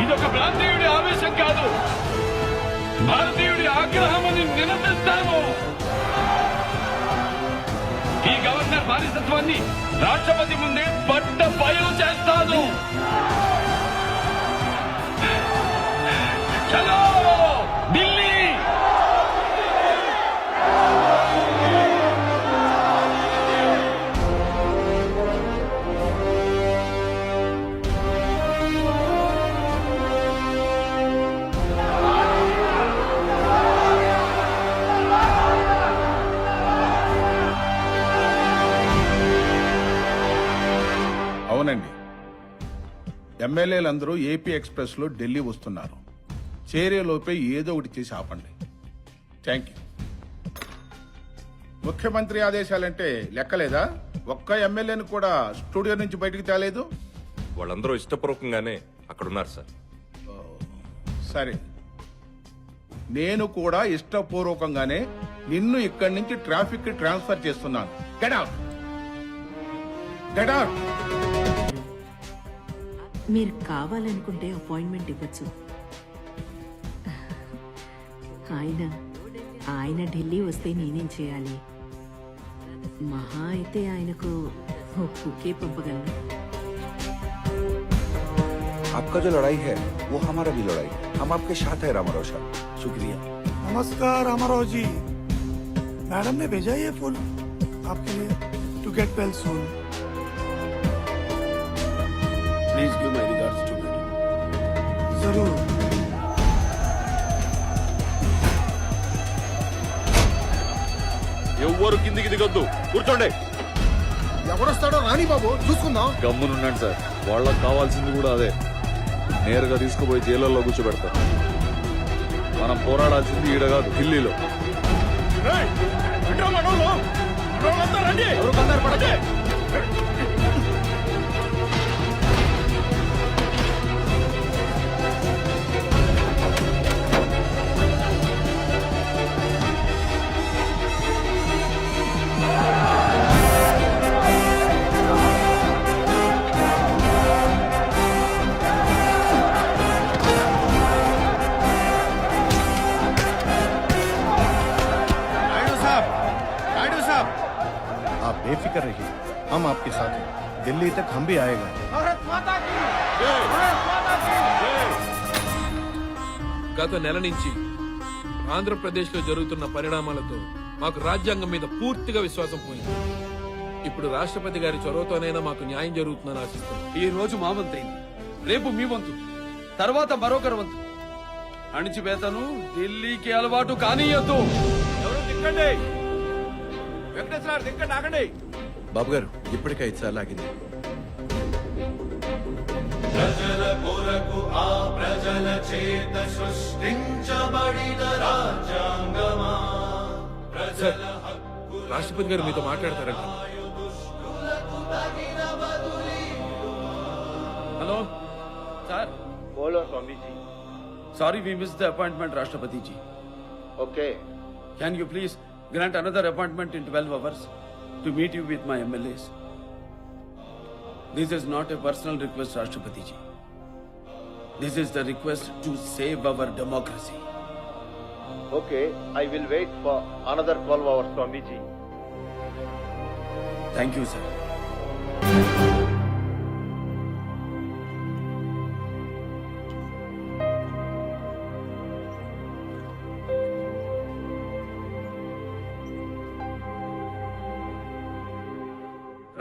ఇదొక ప్రాంతీయుడి ఆవేశం కాదు, భారతీయుడి ఆగ్రహం అని నినదిస్తాను. ఈ గవర్నర్ బానిసత్వాన్ని రాష్ట్రపతి ముందే పట్ట బయలు చేస్తాను. చలో ఢిల్లీ. అవునండి, ఎమ్మెల్యేలందరూ ఏపీ ఎక్స్ప్రెస్ లో ఢిల్లీ వస్తున్నారు. చేరేలోపే ఏదో ఒకటి చేసి ఆపండి. Thank you. ముఖ్యమంత్రి ఆదేశాలంటే లెక్కలేదా? ఒక్క ఎమ్మెల్యేని కూడా స్టూడియో నుంచి బయటికి తేలేదు. వాళ్ళందరూ ఇష్టపూర్వకంగానే అక్కడ ఉన్నారు సార్. సరే, నేను కూడా ఇష్టపూర్వకంగానే నిన్ను ఇక్కడి నుంచి ట్రాఫిక్ కి ట్రాన్స్ఫర్ చేస్తున్నాను. Get out, get out. మీరు కావాలనుకుంటే అపాయింట్మెంట్ ఇవ్వచ్చు. ఆయన ఢిల్లీ వస్తే నేనేం చేయాలి? మహా అయితే ఆయనకు బుకే పంపగలను. आपका जो लड़ाई है वो हमारा भी लड़ाई है. हम आपके साथ है रामाराव साहब. शुक्रिया. नमस्कार रामाराव जी. मैडम ने भेजा ये फूल आपके लिए. To get well soon. Please give my regards to madam. जरूर. ఎవ్వరు కిందికి దిగొద్దు, కూర్చోండి. ఎవడొస్తాడో రాని బాబు, చూసుకుందాం. గమ్మునున్నాడు సార్, వాళ్ళకి కావాల్సింది కూడా అదే. నేరుగా తీసుకుపోయి జైల్లో కూర్చోబెడతారు. మనం పోరాడాల్సింది ఈడ కాదు, ఢిల్లీలో. ఎవరు కంగారు పడకే. आप बेफिक्र रहिए, हम आपके साथ हैं. दिल्ली तक हम भी आएगा. గత నెల నుంచి ఆంధ్రప్రదేశ్లో జరుగుతున్న పరిణామాలతో మాకు రాజ్యాంగం మీద పూర్తిగా విశ్వాసం పోయింది. ఇప్పుడు రాష్ట్రపతి గారి చొరవతోనైనా మాకు న్యాయం జరుగుతుందని ఆశిస్తున్నాం. ఈ రోజు మా వంతు అయింది, రేపు మీ వంతు, తర్వాత మరొకరి వంతు. అణిచివేతను ఢిల్లీకి అలవాటు కానీయద్దు. ఎవరు దిక్కండి, వెంకటేశ్వర దిక్కండి, ఆగండి. బాబు గారు, ఇప్పటికే 5 సార్లు ఆగింది. ప్రజల కొరకు ఆ ప్రజల చేత సృష్టించబడిన రాజ్యాంగమా. సార్, రాష్ట్రపతి గారు మీతో మాట్లాడతారంట. Hello sir. बोलो Swami ji. Sorry we missed the appointment, Rashtrapati ji. Okay. Can you please grant another appointment in 12 hours to meet you with my MLAs? This is not a personal request, Rashtrapati ji. This is the request to save our democracy. Okay, I will wait for another 12 hours, Swami ji. Thank you, sir.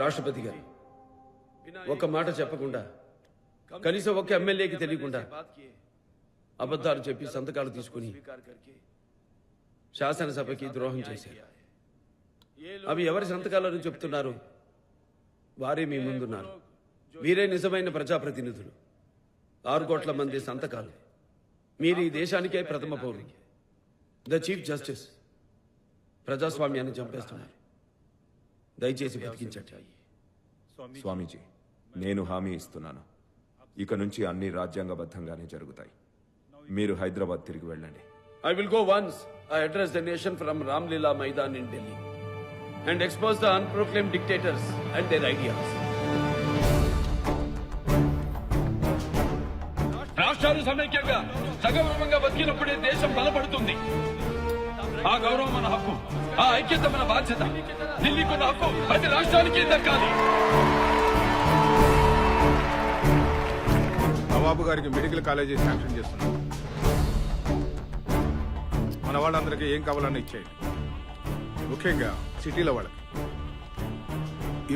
రాష్ట్రపతి గారు, ఒక మాట చెప్పకుండా, కనీసం ఒక ఎమ్మెల్యేకి తెలియకుండా అబద్ధాలు చెప్పి సంతకాలు తీసుకుని శాసనసభకి ద్రోహం చేశారు. అవి ఎవరి సంతకాలను చెప్తున్నారు? వారే మీ ముందున్నారు. వీరే నిజమైన ప్రజాప్రతినిధులు. 6 కోట్ల మంది సంతకాలు. మీరు ఈ దేశానికే ప్రథమ పౌరులు. ద చీఫ్ జస్టిస్ ప్రజాస్వామ్యాన్ని చంపేస్తున్నారు. దయచేసి బతికించండి. స్వామీజీ, నేను హామీ ఇస్తున్నాను, ఇక నుంచి అన్ని రాజ్యాంగబద్ధంగానే జరుగుతాయి. మీరు హైదరాబాద్ తిరిగి వెళ్ళండి. I will go once I address the nation from Ramlila Maidan in Delhi and expose the unproclaimed dictators and their ideas. రాష్ట్రాలు సమైక్యంగా సగౌరవంగా బతికినప్పుడే దేశం బలపడుతుంది. ఆ గౌరవం మన హక్కు, ఆ ఐక్యత మన బాధ్యత. ఢిల్లీకున్న హక్కు ప్రతి రాష్ట్రానికి దక్కాలి. నవాబు గారికి మెడికల్ కాలేజీ శాంక్షన్ చేస్తున్నాం. మన వాళ్ళందరికీ ఏం కావాలని ఇచ్చేయండి, ముఖ్యంగా సిటీలో వాళ్ళకి.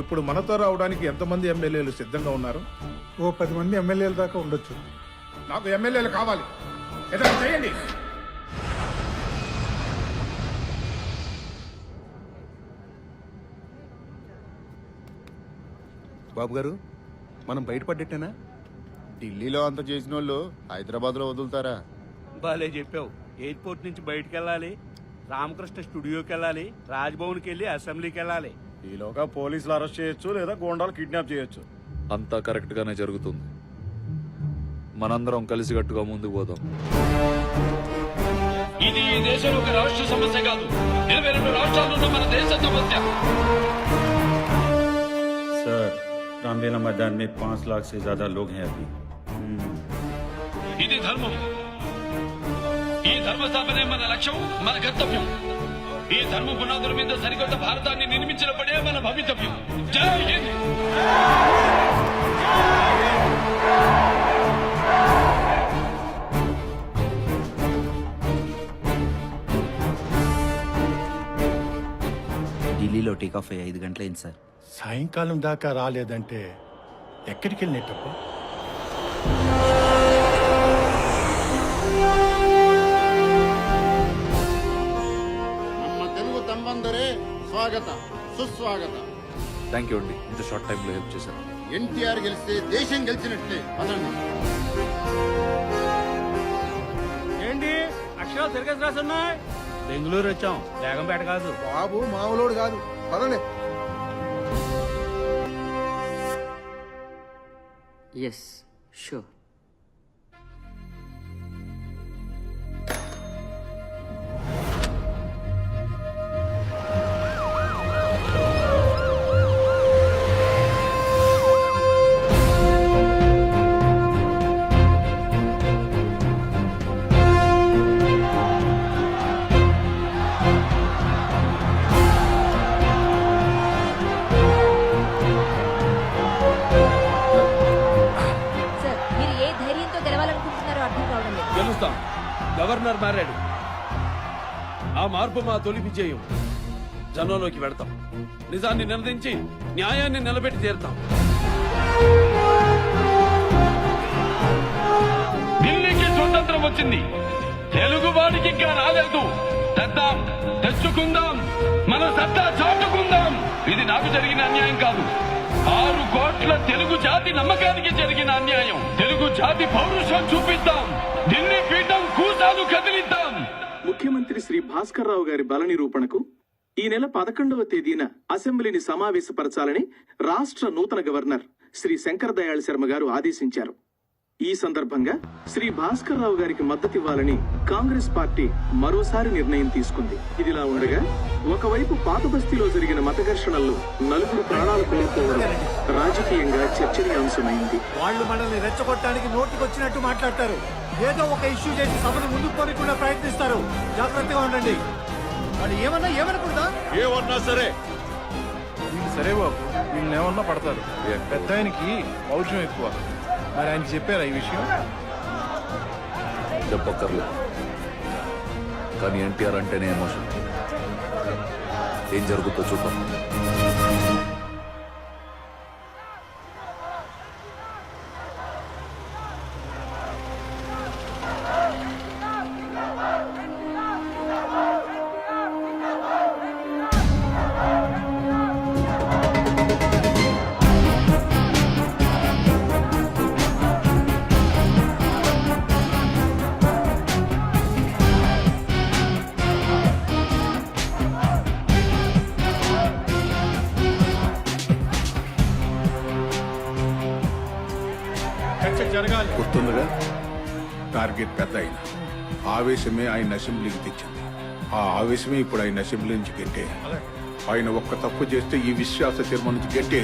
ఇప్పుడు మనతో రావడానికి ఎంతమంది ఎమ్మెల్యేలు సిద్ధంగా ఉన్నారు? ఓ 10 మంది ఎమ్మెల్యేల దాకా ఉండొచ్చు. నాకు ఎమ్మెల్యేలు కావాలి, ఏదైనా చేయండి. బాబు గారు, మనం బయటపడ్డట్టేనా? ఢిల్లీలో అంత చేసిన వాళ్ళు హైదరాబాద్ లో వదులుతారా? బాలే చెప్పావు. ఎయిర్పోర్ట్ నుంచి బయటికి వెళ్ళాలి, రామకృష్ణ స్టూడియోకి వెళ్ళాలి, రాజ్భవన్కి వెళ్ళి అసెంబ్లీకి వెళ్ళాలి. ఈలోగా పోలీసులు అరెస్ట్ చేయొచ్చు లేదా గోండాలు కిడ్నాప్ చేయొచ్చు. అంతా కరెక్ట్ గానే జరుగుతుంది. మనందరం కలిసికట్టుగా ముందుకు పోదాం. ఇది ఈ దేశంలో ఒక రాష్ట్ర సమస్య కాదు, 22 రాష్ట్రాల్లో మన దేశ సమస్య. सर रामलीला मैदान में 5 लाख से ज्यादा लोग हैं अभी. ఇది ధర్మం. ఈ ధర్మ స్థాపనే మన లక్ష్యం, మన కర్తవ్యం. ఈ ధర్మ పునాదుల మీద సరికొత్త భారతాన్ని నిర్మించినప్పుడే మన భవితవ్యం. జై హింద్. ఢిల్లీలో టేకాఫ్ అయ్యి 5 గంటలైంది సార్. సాయంకాలం దాకా రాలేదంటే ఎక్కడికి వెళ్ళినట్టప్ప? ನಮ್ಮ తెలుగు తమ్మందరే స్వాగత సుస్వాగత. థ్యాంక్ యూ అండి, ఇంత షార్ట్ టైంలో హెల్ప్ చేశారు. ఎన్టీఆర్ గెలిస్తే దేశం గెలిచినట్లే. పదండి. ఏంటి అక్షరాలు తిరగేసి రాసున్నాయి? బెంగళూరు వచ్చాం, బేగంపేట కాదు. బాబు మామూలోడు కాదు. పదండి. Yes sure. గెలుస్తాం. గవర్నర్ మారాడు. ఆ మార్పు మా తొలి విజయం. జనంలోకి వెడతాం. నిజాన్ని నిలదించి న్యాయాన్ని నిలబెట్టి తీరుతాం. ఢిల్లీకి స్వతంత్రం వచ్చింది, తెలుగు వాడికి ఇంకా రాలేదు. తెద్దాం, తెచ్చుకుందాం, మన సత్తా చాటుకుందాం. ఇది నాకు జరిగిన అన్యాయం కాదు, 6 కోట్ల తెలుగు జాతి నమ్మకానికి జరిగిన అన్యాయం. తెలుగు జాతి పౌరుషం చూపిద్దాం, ఢిల్లీ పీఠం కూసాలు కదిలిద్దాం. ముఖ్యమంత్రి శ్రీ భాస్కర్ రావు గారి బల నిరూపణకు ఈ నెల 11వ తేదీన అసెంబ్లీని సమావేశపరచాలని రాష్ట్ర నూతన గవర్నర్ శ్రీ శంకర్ దయాళ్ శర్మ గారు ఆదేశించారు. ఈ సందర్భంగా శ్రీ భాస్కర్ రావు గారికి మద్దతివ్వాలని కాంగ్రెస్ పార్టీ మరోసారి నిర్ణయం తీసుకుంది. ఇదిలా ఉండగా ఒకవైపు పాత బస్తీలో జరిగిన మత ఘర్షణల్లో 4 ప్రాణాలు కోల్పోవడం రాజకీయంగా చర్చనీయాంశమైంది. వాళ్ళు మనల్ని రెచ్చగొట్టడానికి నోటికొచ్చినట్టు మాట్లాడతారు. ఏదో ఒక ఇష్యూ చేసి సభను ముందుకు పోనీకుండా ప్రయత్నిస్తారు. జాగ్రత్తగా ఉండండి. వాళ్ళు ఏమనకూడదా? ఏమన్నా సరే. వీళ్ళు సరే బాబు, వీళ్ళు ఏమన్నా పడతారు. పెద్ద ఆయనకి పౌరుషం ఎక్కువ. మరి ఆయనకి చెప్పారా ఈ విషయం? చెప్పక్కర్లేదు, కానీ ఎన్టీఆర్ అంటేనే ఎమోషన్. ఏం జరుగుతుందో చూద్దాం. గుర్తుందిగా, టార్గెట్ పెద్ద అయిన ఆవేశమే ఆయన అసెంబ్లీకి తెచ్చింది. ఆ ఆవేశమే ఇప్పుడు ఆయన అసెంబ్లీ నుంచి గెట్టే. ఆయన ఒక్క తప్పు చేస్తే ఈ విశ్వాస తీర్మానం నుంచి గెట్టే.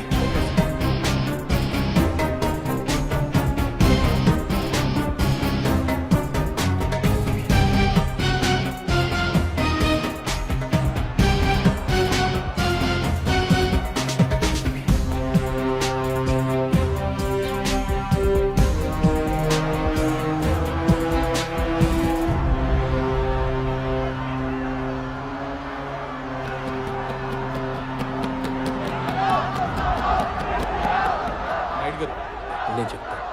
నేను చెప్తాను.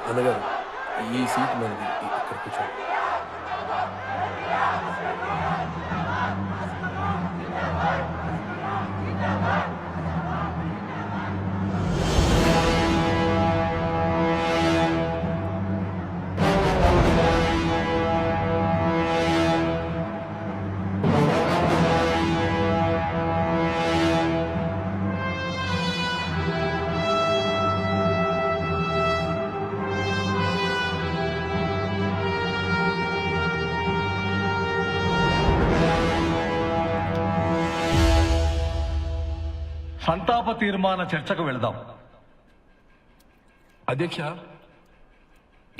అన్నగారు, ఈ సీట్ మనది, ఇక్కడ కూర్చోండి. సంతాప తీర్మాన చర్చకు వెళదాం. అధ్యక్ష,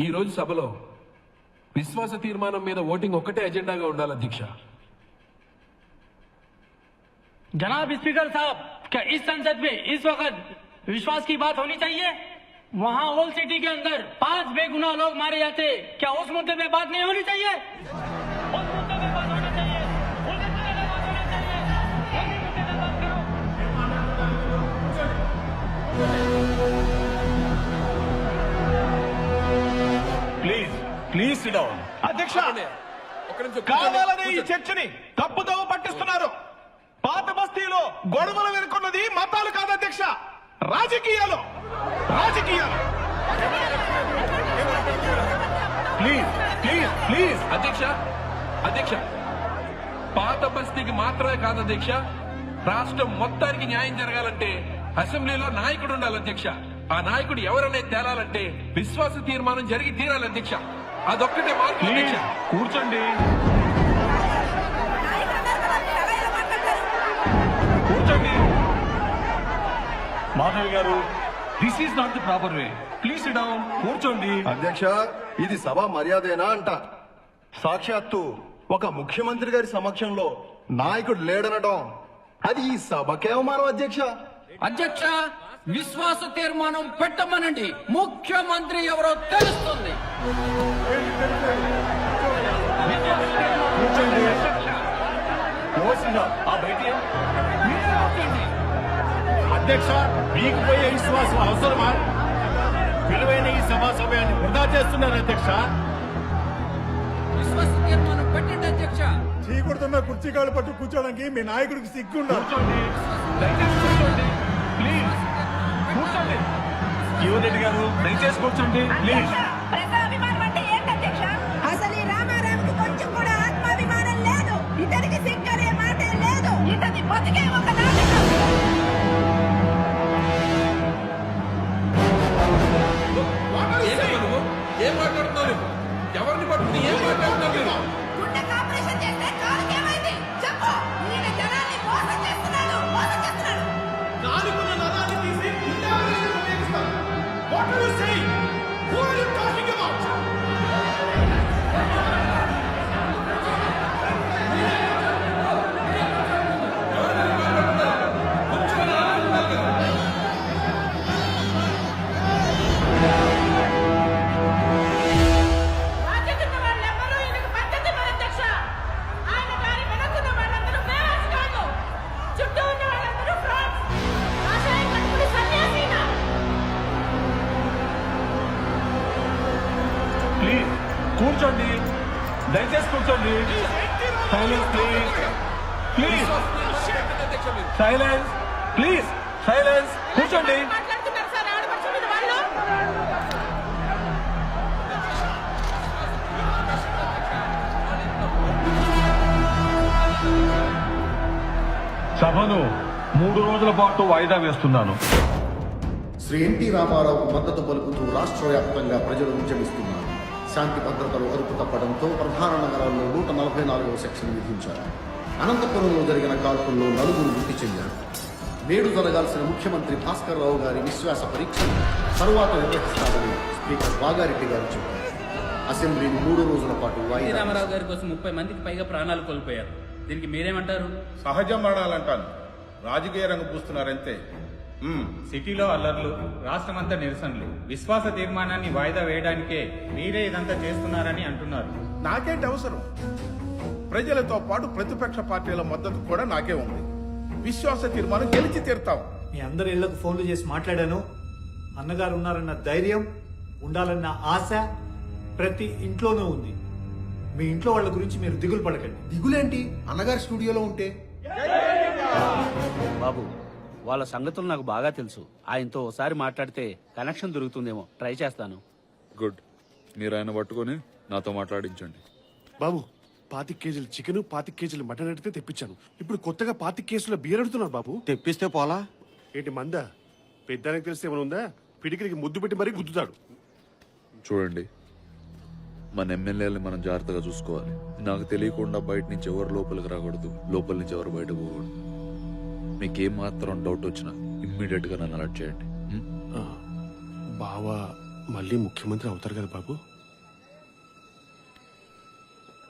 ఈరోజు సభలో విశ్వాస తీర్మానం మీద ఓటింగ్ ఒక్కటే ఎజెండాగా ఉండాలి అధ్యక్ష. जनाब स्पीकर साहब, क्या इस संसद में इस वक्त विश्वास की बात होनी चाहिए? वहाँ ओल्ड सिटी के अंदर 5 बेगुनाह लोग मारे जाते, क्या उस मुद्दे पे बात नहीं होनी चाहिए? उस मुद्दे पे बात होनी चाहिए. उस मुद्दे पे बात होनी चाहिए. उसी मुद्दे पे बात करो. Please SIT down. అధ్యక్ష, కావాలని ఈ చర్చని తప్పుదోవ పట్టిస్తున్నారు. పాత బస్తీలో గొడవలు వెనుకున్నది మతాలు కాదు అధ్యక్ష, రాజకీయాలు. ప్లీజ్ అధ్యక్ష, పాత బస్తీకి మాత్రమే కాదు అధ్యక్ష, రాష్ట్రం మొత్తానికి న్యాయం జరగాలంటే అసెంబ్లీలో నాయకుడు ఉండాలి అధ్యక్ష. ఆ నాయకుడు ఎవరనే తేలాలంటే విశ్వాస తీర్మానం జరిగి తీరాలి అధ్యక్ష. అదొక్కటే మార్పు అధ్యక్ష. కూర్చోండి. మాధవి గారు, this is not the proper way. Please SIT down. కూర్చోండి. అధ్యక్ష, ఇది సభ మర్యాదేనా అంట. సాక్షాత్తు ఒక ముఖ్యమంత్రి గారి సమక్షంలో నాయకుడు లేడనడం అది ఈ సభకే అవమానం అధ్యక్ష. అధ్యక్ష, విశ్వాస తీర్మానం పెట్టమనండి. ముఖ్యమంత్రి ఎవరో తెలుస్తుంది. అధ్యక్ష, మీకు పోయే విశ్వాసం అవసరమా? విలువైన ఈ సభా సమయాన్ని వృధా చేస్తున్నారు అధ్యక్ష. విశ్వాస తీర్మానం పెట్టండి అధ్యక్ష. చీకొడుతున్న కుర్చీ కాళ్ళు పట్టు కూర్చోడానికి మీ నాయకుడికి సిగ్గుండాలి. యువరెడ్డి గారు, దయచేసి కూర్చోండి ప్లీజ్. ప్రజాభిమానం అంటే ఏంటధ్యక్ష? అసలు ఈ రామారావుకి కొంచెం కూడా ఆత్మాభిమానం లేదు. ఇతనికి సిగ్గనే మాటే లేదు. ఇతని బతికే ఒక నాటకం. ఏం మాట్లాడుతున్నారు? ఎవరిని పట్టుకుని ఏం మాట్లాడుతున్నారు? గుండెకి ఆపరేషన్ చేస్తే కాలుకి ఏమైంది చెప్పు. ఈయన జనాల్ని మోసం చేస్తున్నాడు. నాలుగున్న నరాన్ని తీసి గుండెకి ఉపయోగిస్తారు. What are you saying? Who are you talking about? బాధ్యతన్న వాళ్ళెవరూ ఈయనకు పద్ధతి మన అధ్యక్ష. ఆయన గారి వెనకున్న వాళ్ళందరూ ఫేమస్ కాదు. చుట్టూ ఉన్న వాళ్ళందరూ ఫ్రాడ్స్. కాషాయం కట్టుకుని సన్యాసీన. ప్లీజ్ కూర్చోండి. దయచేసి కూర్చోండి. Silence please. Silence please. Silence. కూర్చోండి. మాట్లాడుతున్నారు సార్ ఆడపడుచు మీద వాళ్ళు. సభను 3 రోజుల పాటు వాయిదా వేస్తున్నాను. శ్రీ ఎన్టీ రామారావుకు మద్దతు పలుకుతూ రాష్ట్ర వ్యాప్తంగా ప్రజలు ఉద్యమిస్తున్నారు. శాంతి భద్రతలు అదుపు తప్పడంతో ప్రధాన నగరాల్లో 144వ సెక్షన్ విధించారు. అనంతపురంలో జరిగిన కాల్పుల్లో 4 మృతి చెందారు. నేడు జరగాల్సిన ముఖ్యమంత్రి భాస్కర్ రావు గారి విశ్వాస పరీక్ష తరువాత నిర్వహిస్తామని స్పీకర్ వాగారెడ్డి గారు చెప్పారు. అసెంబ్లీని 3 రోజుల పాటు వాయిదా రామారావు గారి కోసం 30 మందికి పైగా ప్రాణాలు కోల్పోయారు. దీనికి మీరేమంటారు? సహజ మరణాలంటాను. రాజకీయ రంగు పూస్తున్నారంతే. సిటీలో అల్లర్లు, రాష్ట్రమంతా నిరసనలు, విశ్వాస తీర్మానాన్ని వాయిదా వేయడానికే మీరే ఇదంతా చేస్తున్నారని అంటున్నారు. నాకేంటి అవసరం? ప్రజలతో పాటు ప్రతిపక్ష పార్టీల మద్దతు కూడా నాకే ఉంది. విశ్వాస తీర్మానం గెలిచి తీరుతాం. మీ అందరి ఇళ్లకు ఫోన్లు చేసి మాట్లాడాను. అన్నగారు ఉన్నారన్న ధైర్యం, ఉండాలన్న ఆశ ప్రతి ఇంట్లోనూ ఉంది. మీ ఇంట్లో వాళ్ళ గురించి మీరు దిగులు పడకండి. దిగులేంటి? అన్నగారి స్టూడియోలో ఉంటే. బాబు, వాళ్ళ సంగతులు నాకు బాగా తెలుసు. ఆయనతో ఒకసారి మాట్లాడితే కనెక్షన్ దొరుకుతుందేమో. ట్రై చేస్తాను. గుడ్. మీరు ఆయన పట్టుకొని నాతో మాట్లాడించండి. బాబు, 25 కేజీలు చికెన్, 25 కేజీలు మటన్ అడిగితే తెప్పించాను. ఇప్పుడు కొత్తగా 25 కేసుల బియర్ అడుగుతున్నారు బాబు. తెప్పిస్తే పోలా ఏంటి మందా? పెద్దానికి తెలిస్తే ఏమైనా ఉందా? పిడికిలికి ముద్దు పెట్టి మరీ గుద్దుతాడు. చూడండి, మన ఎమ్మెల్యేలని మనం జాగ్రత్తగా చూసుకోవాలి. నాకు తెలియకుండా బయట నుంచి ఎవరు లోపలికి రాకూడదు, లోపల నుంచి ఎవరు బయటకు పోకూడదు. మీకేం మాత్రం డౌట్ వచ్చినా ఇమ్మీడియట్ గా నన్ను అలర్ట్ చేయండి. బావా మళ్ళీ ముఖ్యమంత్రి అవుతారు కదా బాబు?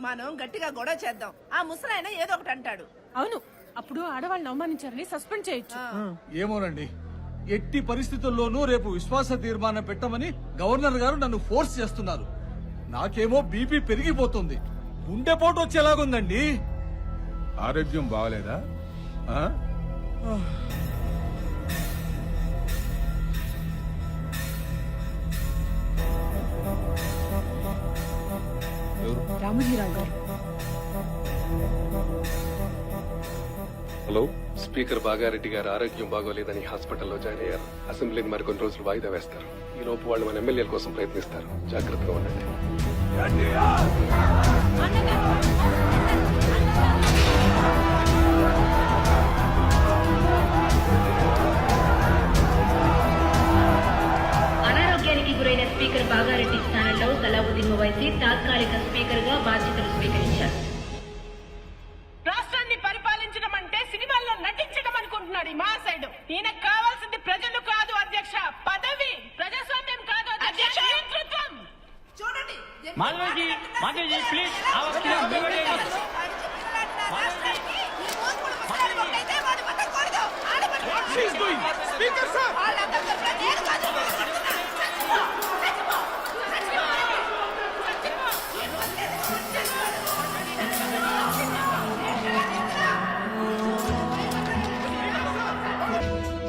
మనం గట్టిగా గొడవ చేద్దాం. ఆ ముసలాయన ఏదో ఒకటి అంటాడు. అవును, అప్పుడు ఆడవాళ్ళని అవమానించారని సస్పెండ్ చేయొచ్చు. ఏమోనండి, ఎట్టి పరిస్థితుల్లోనూ రేపు విశ్వాస తీర్మానం పెట్టమని గవర్నర్ గారు నన్ను ఫోర్స్ చేస్తున్నారు. నాకేమో బీపీ పెరిగిపోతుంది, గుండెపోటు వచ్చేలాగుందండి. ఆరోగ్యం బాగలేదా? రామోజీరావు గారు. హలో, స్పీకర్ బాగారెడ్డి గారు ఆరోగ్యం బాగోలేదని హాస్పిటల్లో జాయిన్ అయ్యారు. అసెంబ్లీని మరికొన్ని రోజులు వాయిదా వేస్తారు. ఈ లోపు వాళ్ళు మన ఎమ్మెల్యేల కోసం ప్రయత్నిస్తారు. జాగ్రత్తగా ఉండండి. అనారోగ్యానికి గురైన స్పీకర్ బాగారెడ్డి స్థానంలో సలావుద్దీన్ ఓవైసీ తాత్కాలిక స్పీకర్ గా బాధ్యతలు స్వీకరించారు. రాష్ట్రాన్ని పరిపాలించడం అంటే సినిమాల్లో నటించడం అనుకుంటున్నాడు ఈ మహాశయుడు. ఈయనకు కావాల్సింది ప్రజలు కాదు అధ్యక్ష, పదవి. ప్రజాస్వామ్యం కాదు అధ్యక్ష, నేతృత్వం. చూడండి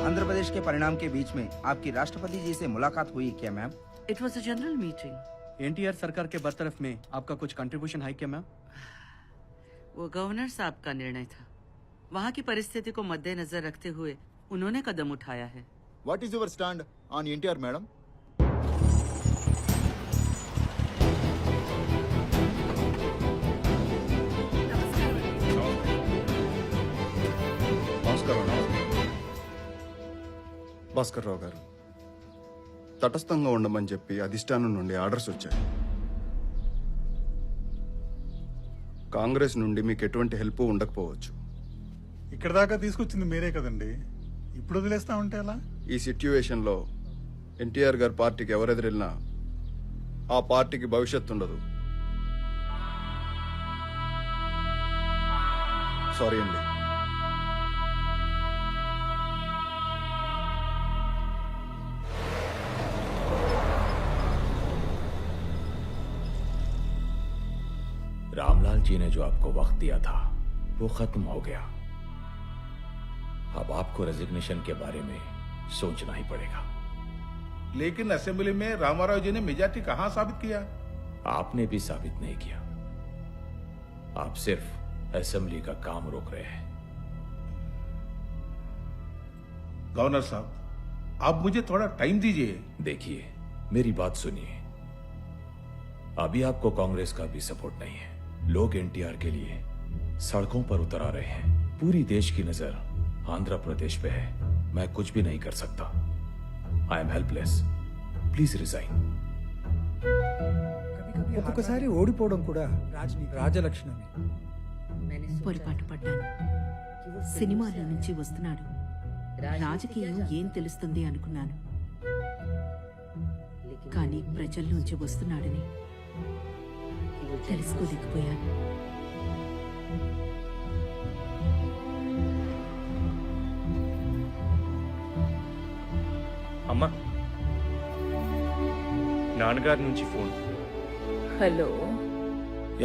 आंध्र प्रदेश के परिणाम के बीच में आपकी राष्ट्रपति जी से मुलाकात हुई क्या ma'am? It was a general meeting. NTR सरकार के बरतरफ में आपका कुछ कंट्रीब्यूशन है क्या मैम? वो गवर्नर साहब का निर्णय था. वहाँ की परिस्थिति को मद्देनजर रखते हुए उन्होंने कदम उठाया है. What is your stand on NTR, madam? నమస్కారం భాస్కర్ రావు గారు, తటస్థంగా ఉండమని చెప్పి అధిష్టానం నుండి ఆర్డర్స్ వచ్చాయి. కాంగ్రెస్ నుండి మీకు ఎటువంటి హెల్ప్ ఉండకపోవచ్చు. ఇక్కడ దాకా తీసుకొచ్చింది మీరే కదండి, ఇప్పుడు వదిలేస్తా ఉంటే ఎలా? ఈ సిట్యువేషన్లో ఎన్టీఆర్ గారి పార్టీకి ఎవరెదిరిల్లినా ఆ పార్టీకి భవిష్యత్తు ఉండదు. సారీ అండి. रामलाल जी ने जो आपको वक्त दिया था वो खत्म हो गया. अब आपको रेजिग्नेशन के बारे में सोचना ही पड़ेगा. लेकिन असेंबली में रामाराव जी ने मेजॉरिटी कहां साबित किया? आपने भी साबित नहीं किया. आप सिर्फ असेंबली का काम रोक रहे हैं. गवर्नर साहब, आप मुझे थोड़ा टाइम दीजिए. देखिए, मेरी बात सुनिए. अभी आपको कांग्रेस का भी सपोर्ट नहीं है. लोग एनटीआर के लिए सड़कों पर उतर आ रहे हैं. पूरी देश की नजर आंध्र प्रदेश पे है. मैं कुछ भी नहीं कर सकता. I am helpless. Please resign. ఒక్కొక్కసారి ఓడిపోవడం కూడా రాజలక్షణమే. పొరపాటు పడ్డాను. సినిమాలో నుంచి వస్తున్నాడు, రాజకీయం ఏం తెలుస్తుంది అనుకున్నాను. కానీ ప్రజల నుంచి వస్తున్నాడని తెలుసుకోలేకపోయాను. అమ్మా, నాన్నగారి నుంచి ఫోన్. హలో,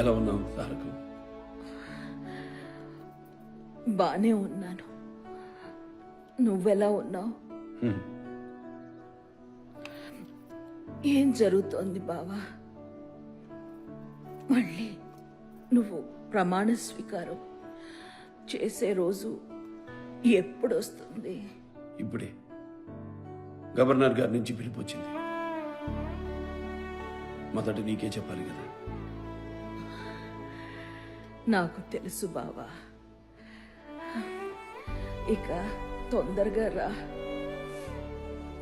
ఎలా ఉన్నావు తారకు? బానే ఉన్నాను. నువ్వెలా ఉన్నావు? ఏం జరుగుతోంది బావా? మళ్ళీ నువ్వు ప్రమాణ స్వీకారం చేసే రోజు ఎప్పుడు వస్తుంది? ఇప్పుడే గవర్నర్ గారి నుంచి పిలుపు వచ్చింది. మొదట నీకే చెప్పాలి కదా. నాకు తెలుసు బావా. ఇక తొందరగా రా,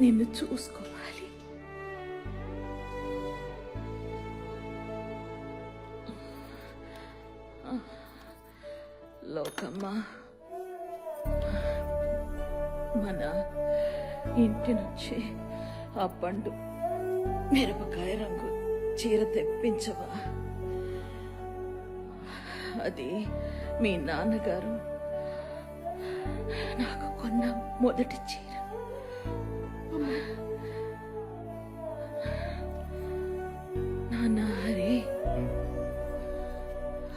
నిన్ను చూసుకోవాలి. లోకమ్మా, మన ఇంటి నుంచి ఆ పండు మిరపకాయ రంగు చీర తెప్పించవా? అది మీ నాన్నగారు నాకు కొన్న మొదటి చీర. నాన్న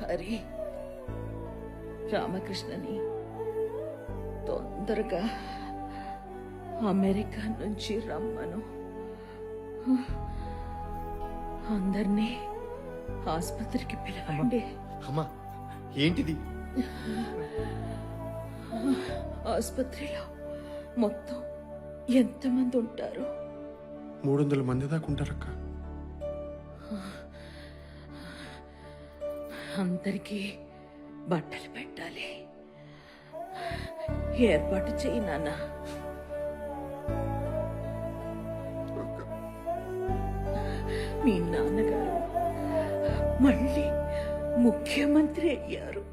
హరి రామకృష్ణని తొందరగా అమెరికా నుంచి రమ్మను. అందరినీ ఆసుపత్రికి పిలవండి. అమ్మా ఏంటిది? ఆసుపత్రిలో మొత్తం ఎంతమంది ఉంటారు? 300 మంది దాకా ఉంటారక్క. అందరికీ బట్టలు పెట్టాలి. ఏర్పాటు చేయి నాన్న. మీ నాన్నగారు మళ్ళీ ముఖ్యమంత్రి అయ్యారు.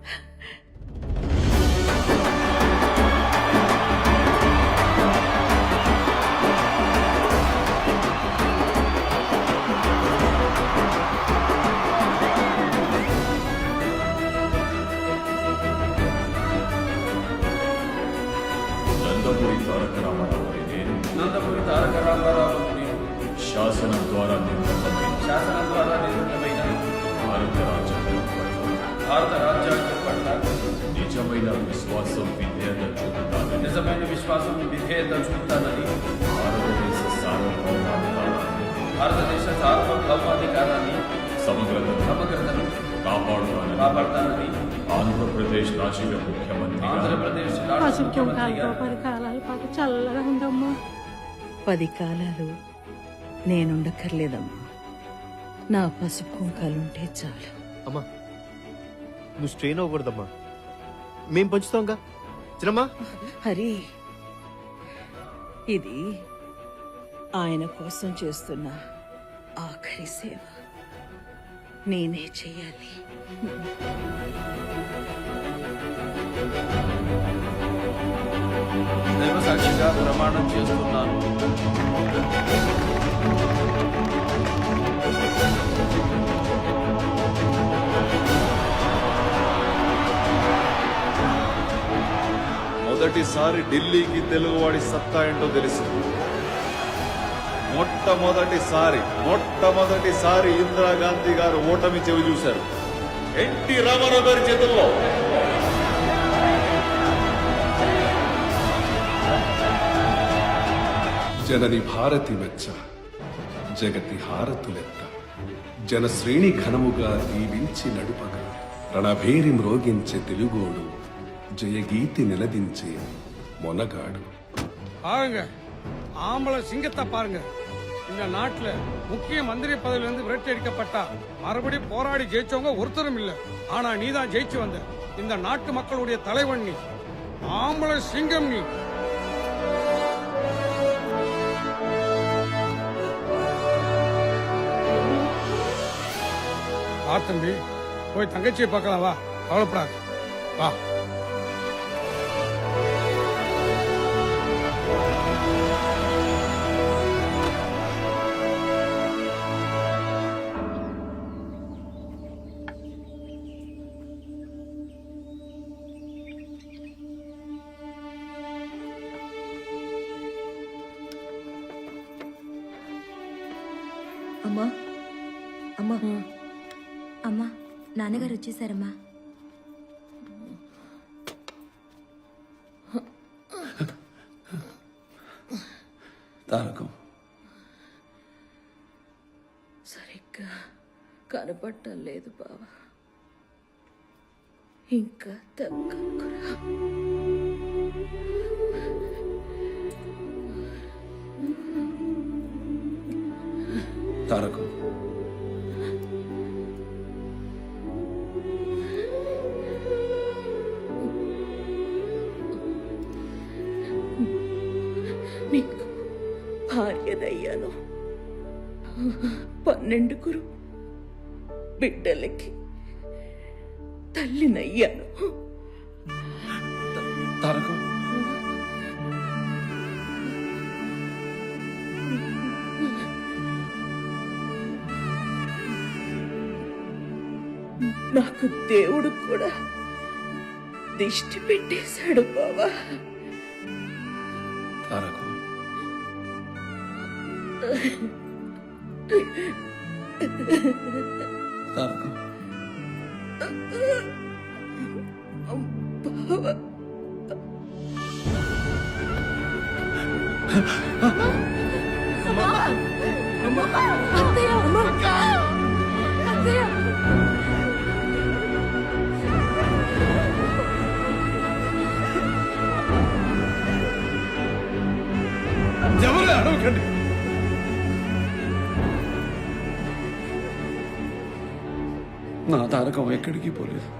నందమూరి తారక రామారావు అనే నేను నందమూరి తారక రామారావు శాసనం ద్వారా నిర్మితమైన భారత రాజ్యాంగం పట్ల నిజమైన విశ్వాసం విధేయత చూపుతానని భారతదేశ సార్వభౌమాధికారాన్ని సమగ్రతను కాపాడుతానని ఆంధ్రప్రదేశ్ రాష్ట్ర ముఖ్యమంత్రి చల్లగా ఉండమ్మా. 10 కాలాలు నేనుండక్కర్లేదమ్మా. నా పసుపు కుంకాలుంటే చాలు. అమ్మా నువ్వు స్ట్రెయిన్ అవ్వకూడదమ్మా. మేం పంచుతాంగా చిన్నమ్మా. హరి, ఇది ఆయన కోసం చేస్తున్న ఆఖరి సేవ. నేనే చెయ్యాలి. దైవ సాక్షిగా ప్రమాణం చేస్తున్నాను. మొదటిసారి ఢిల్లీకి తెలుగువాడి సత్తా ఏంటో తెలిసింది. మొట్టమొదటిసారి ఇందిరాగాంధీ గారు ఓటమి చెవి చూశారు. ఎన్టీ రామారావు గారి చేతుల్లో. జనని భారతి మెచ్చ జగతి హారతులెత్త జనశ్రేణి ఘనముగా దీవించి నడుపగా రణభేరి మ్రోగించే తెలుగోడు జయగీతి నిలదించే మొనగాడు. பாருங்க ஆம்பளை சிங்கத்தை பாருங்க. இந்த நாட்டுல முக்கிய மந்திரி பதவியில இருந்து விரட்டி அடிக்கப்பட்டா மறுபடியும் போராடி ஜெயிச்சவங்க ஒருத்தரும் இல்ல. ஆனா நீதான் ஜெயிச்சு வந்த. இந்த நாட்டு மக்களுடைய தலைவன் நீ. ஆம்பளை சிங்கம் நீ. தம்பி போய் தங்கச்சியை பார்க்கலாம். வா, கவலைப்படாது. வா. అమ్మా అమ్మా అమ్మా నాన్నగారు వచ్చేసారమ్మా. తారకం సరిగ్గా కనపడటం లేదు బావా. ఇంకా దగ్గరకురా. తారకం నీకు భార్యనయ్యాను. 12 బిడ్డలకి తల్లినయ్యాను. తారకం నాకు దేవుడు కూడా దిష్టి పెట్టేశాడు బావా. తారకు తారకు బావా ఎవరు అడగండి. నా తారకం ఎక్కడికి పోలేదు.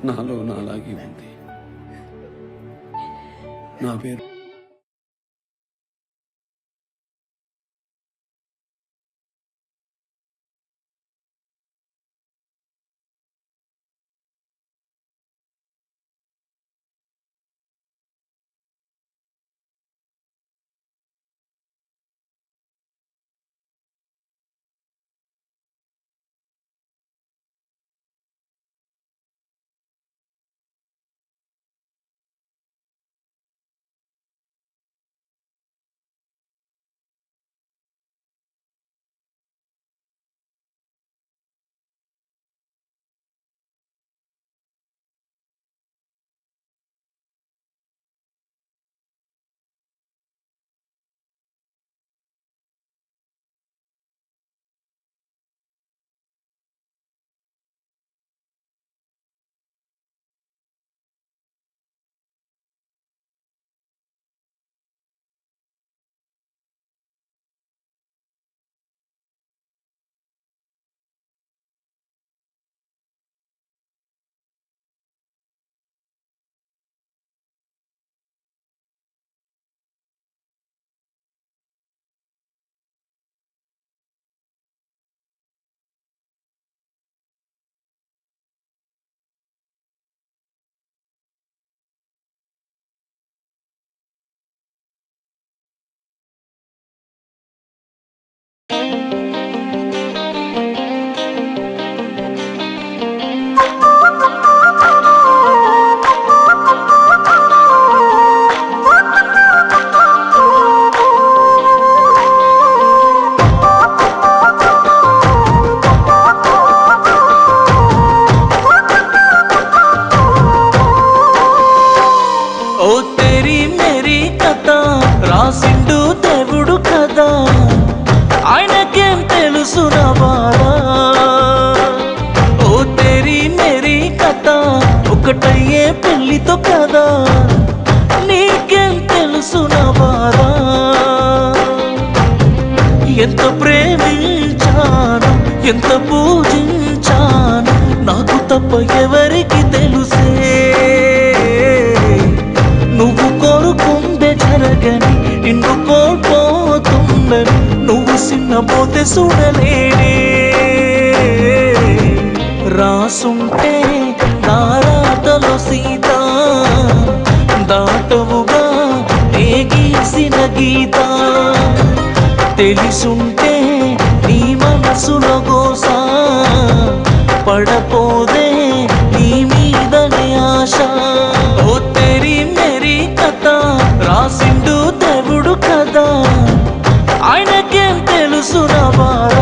నాలో నాలాగే ఉంది. నా పేరు ఒకటయ్యే పెళ్లితో కదా నీకేం తెలుసు నా బాధ ఎంత ప్రేమించాను ఎంత పూజించాను నాకు తప్ప ఎవరికి తెలుసే నువ్వు కోరుకుందే జరగని నిన్ను కోల్పోతుందని నువ్వు సిన్నపోతే చూడలేనే రాసుంటే నారాటలో సీత దాటవుగా గీసిన గీత తెలిసుంటే నీ మనసులో గోసా పడపోదే నీ మీదనే ఆశ ఓ తెరి మెరి కథ రాసిండు దేవుడు కదా ఆయనకేం తెలుసు నా బాధ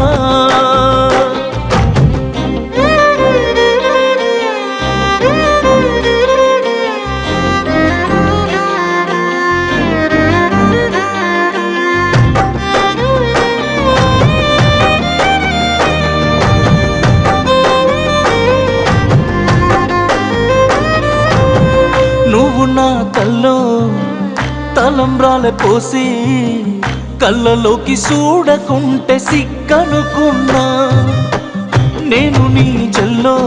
నా కల్లో తలంబ్రాల పోసి కళ్ళలోకి చూడకుంటే సిగ్గనుకున్నా నేను నీ చెల్లో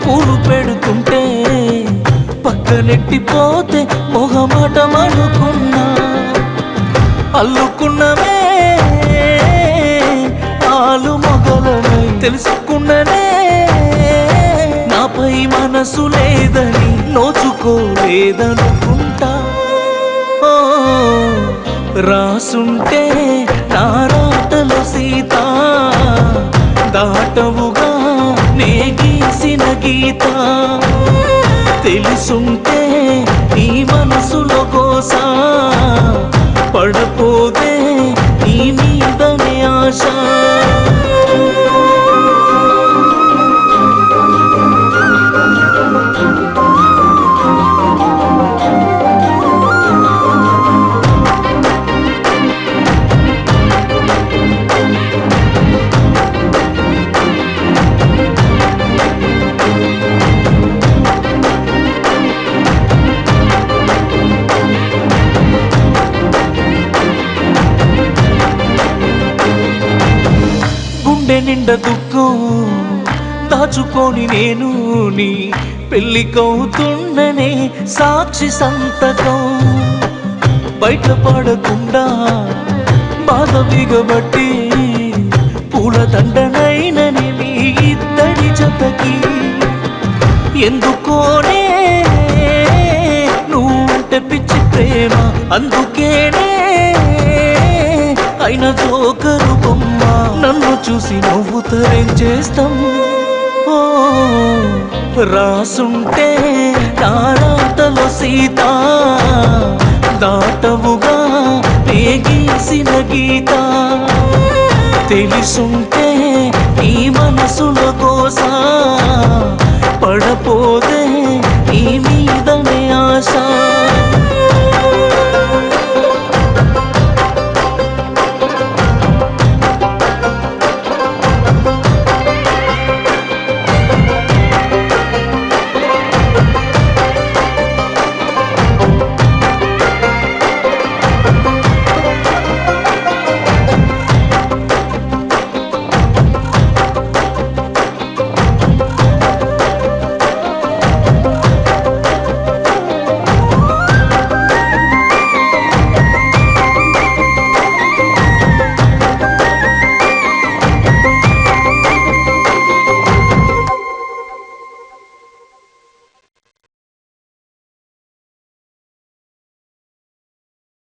పూలు పెడుతుంటే పక్కనెట్టిపోతే మొహమాటం అనుకున్నా అల్లుకున్నవే ఆలు మొగలనై తెలుసుకున్ననే నాపై మనసు లేదని నోచుకోలేదనుకుంటా రాసుంటే నారాటలో సీత దాటవు గీత తెలుసుంటే నీ మనసులో కోస పడపోతే నీ మీదనే ఆశ గుండె నిండా దుఃఖం దాచుకొని నేను నీ పెళ్ళికవుతుండనే సాక్షి సంతకం బయటపడకుండా బాధ బిగబట్టి పూల దండనైనని మీ ఇద్దరి జతకి ఎందుకోనే నువ్వుంటే పిచ్చి ప్రేమ అందుకేనే అయిన జోకరు బొమ్మ నన్ను చూసి నవ్వుతారేం చేస్తాం ఓ రాసుంటే నారాతలో సీత దాటవుగా గీసిన గీత తెలుసుంటే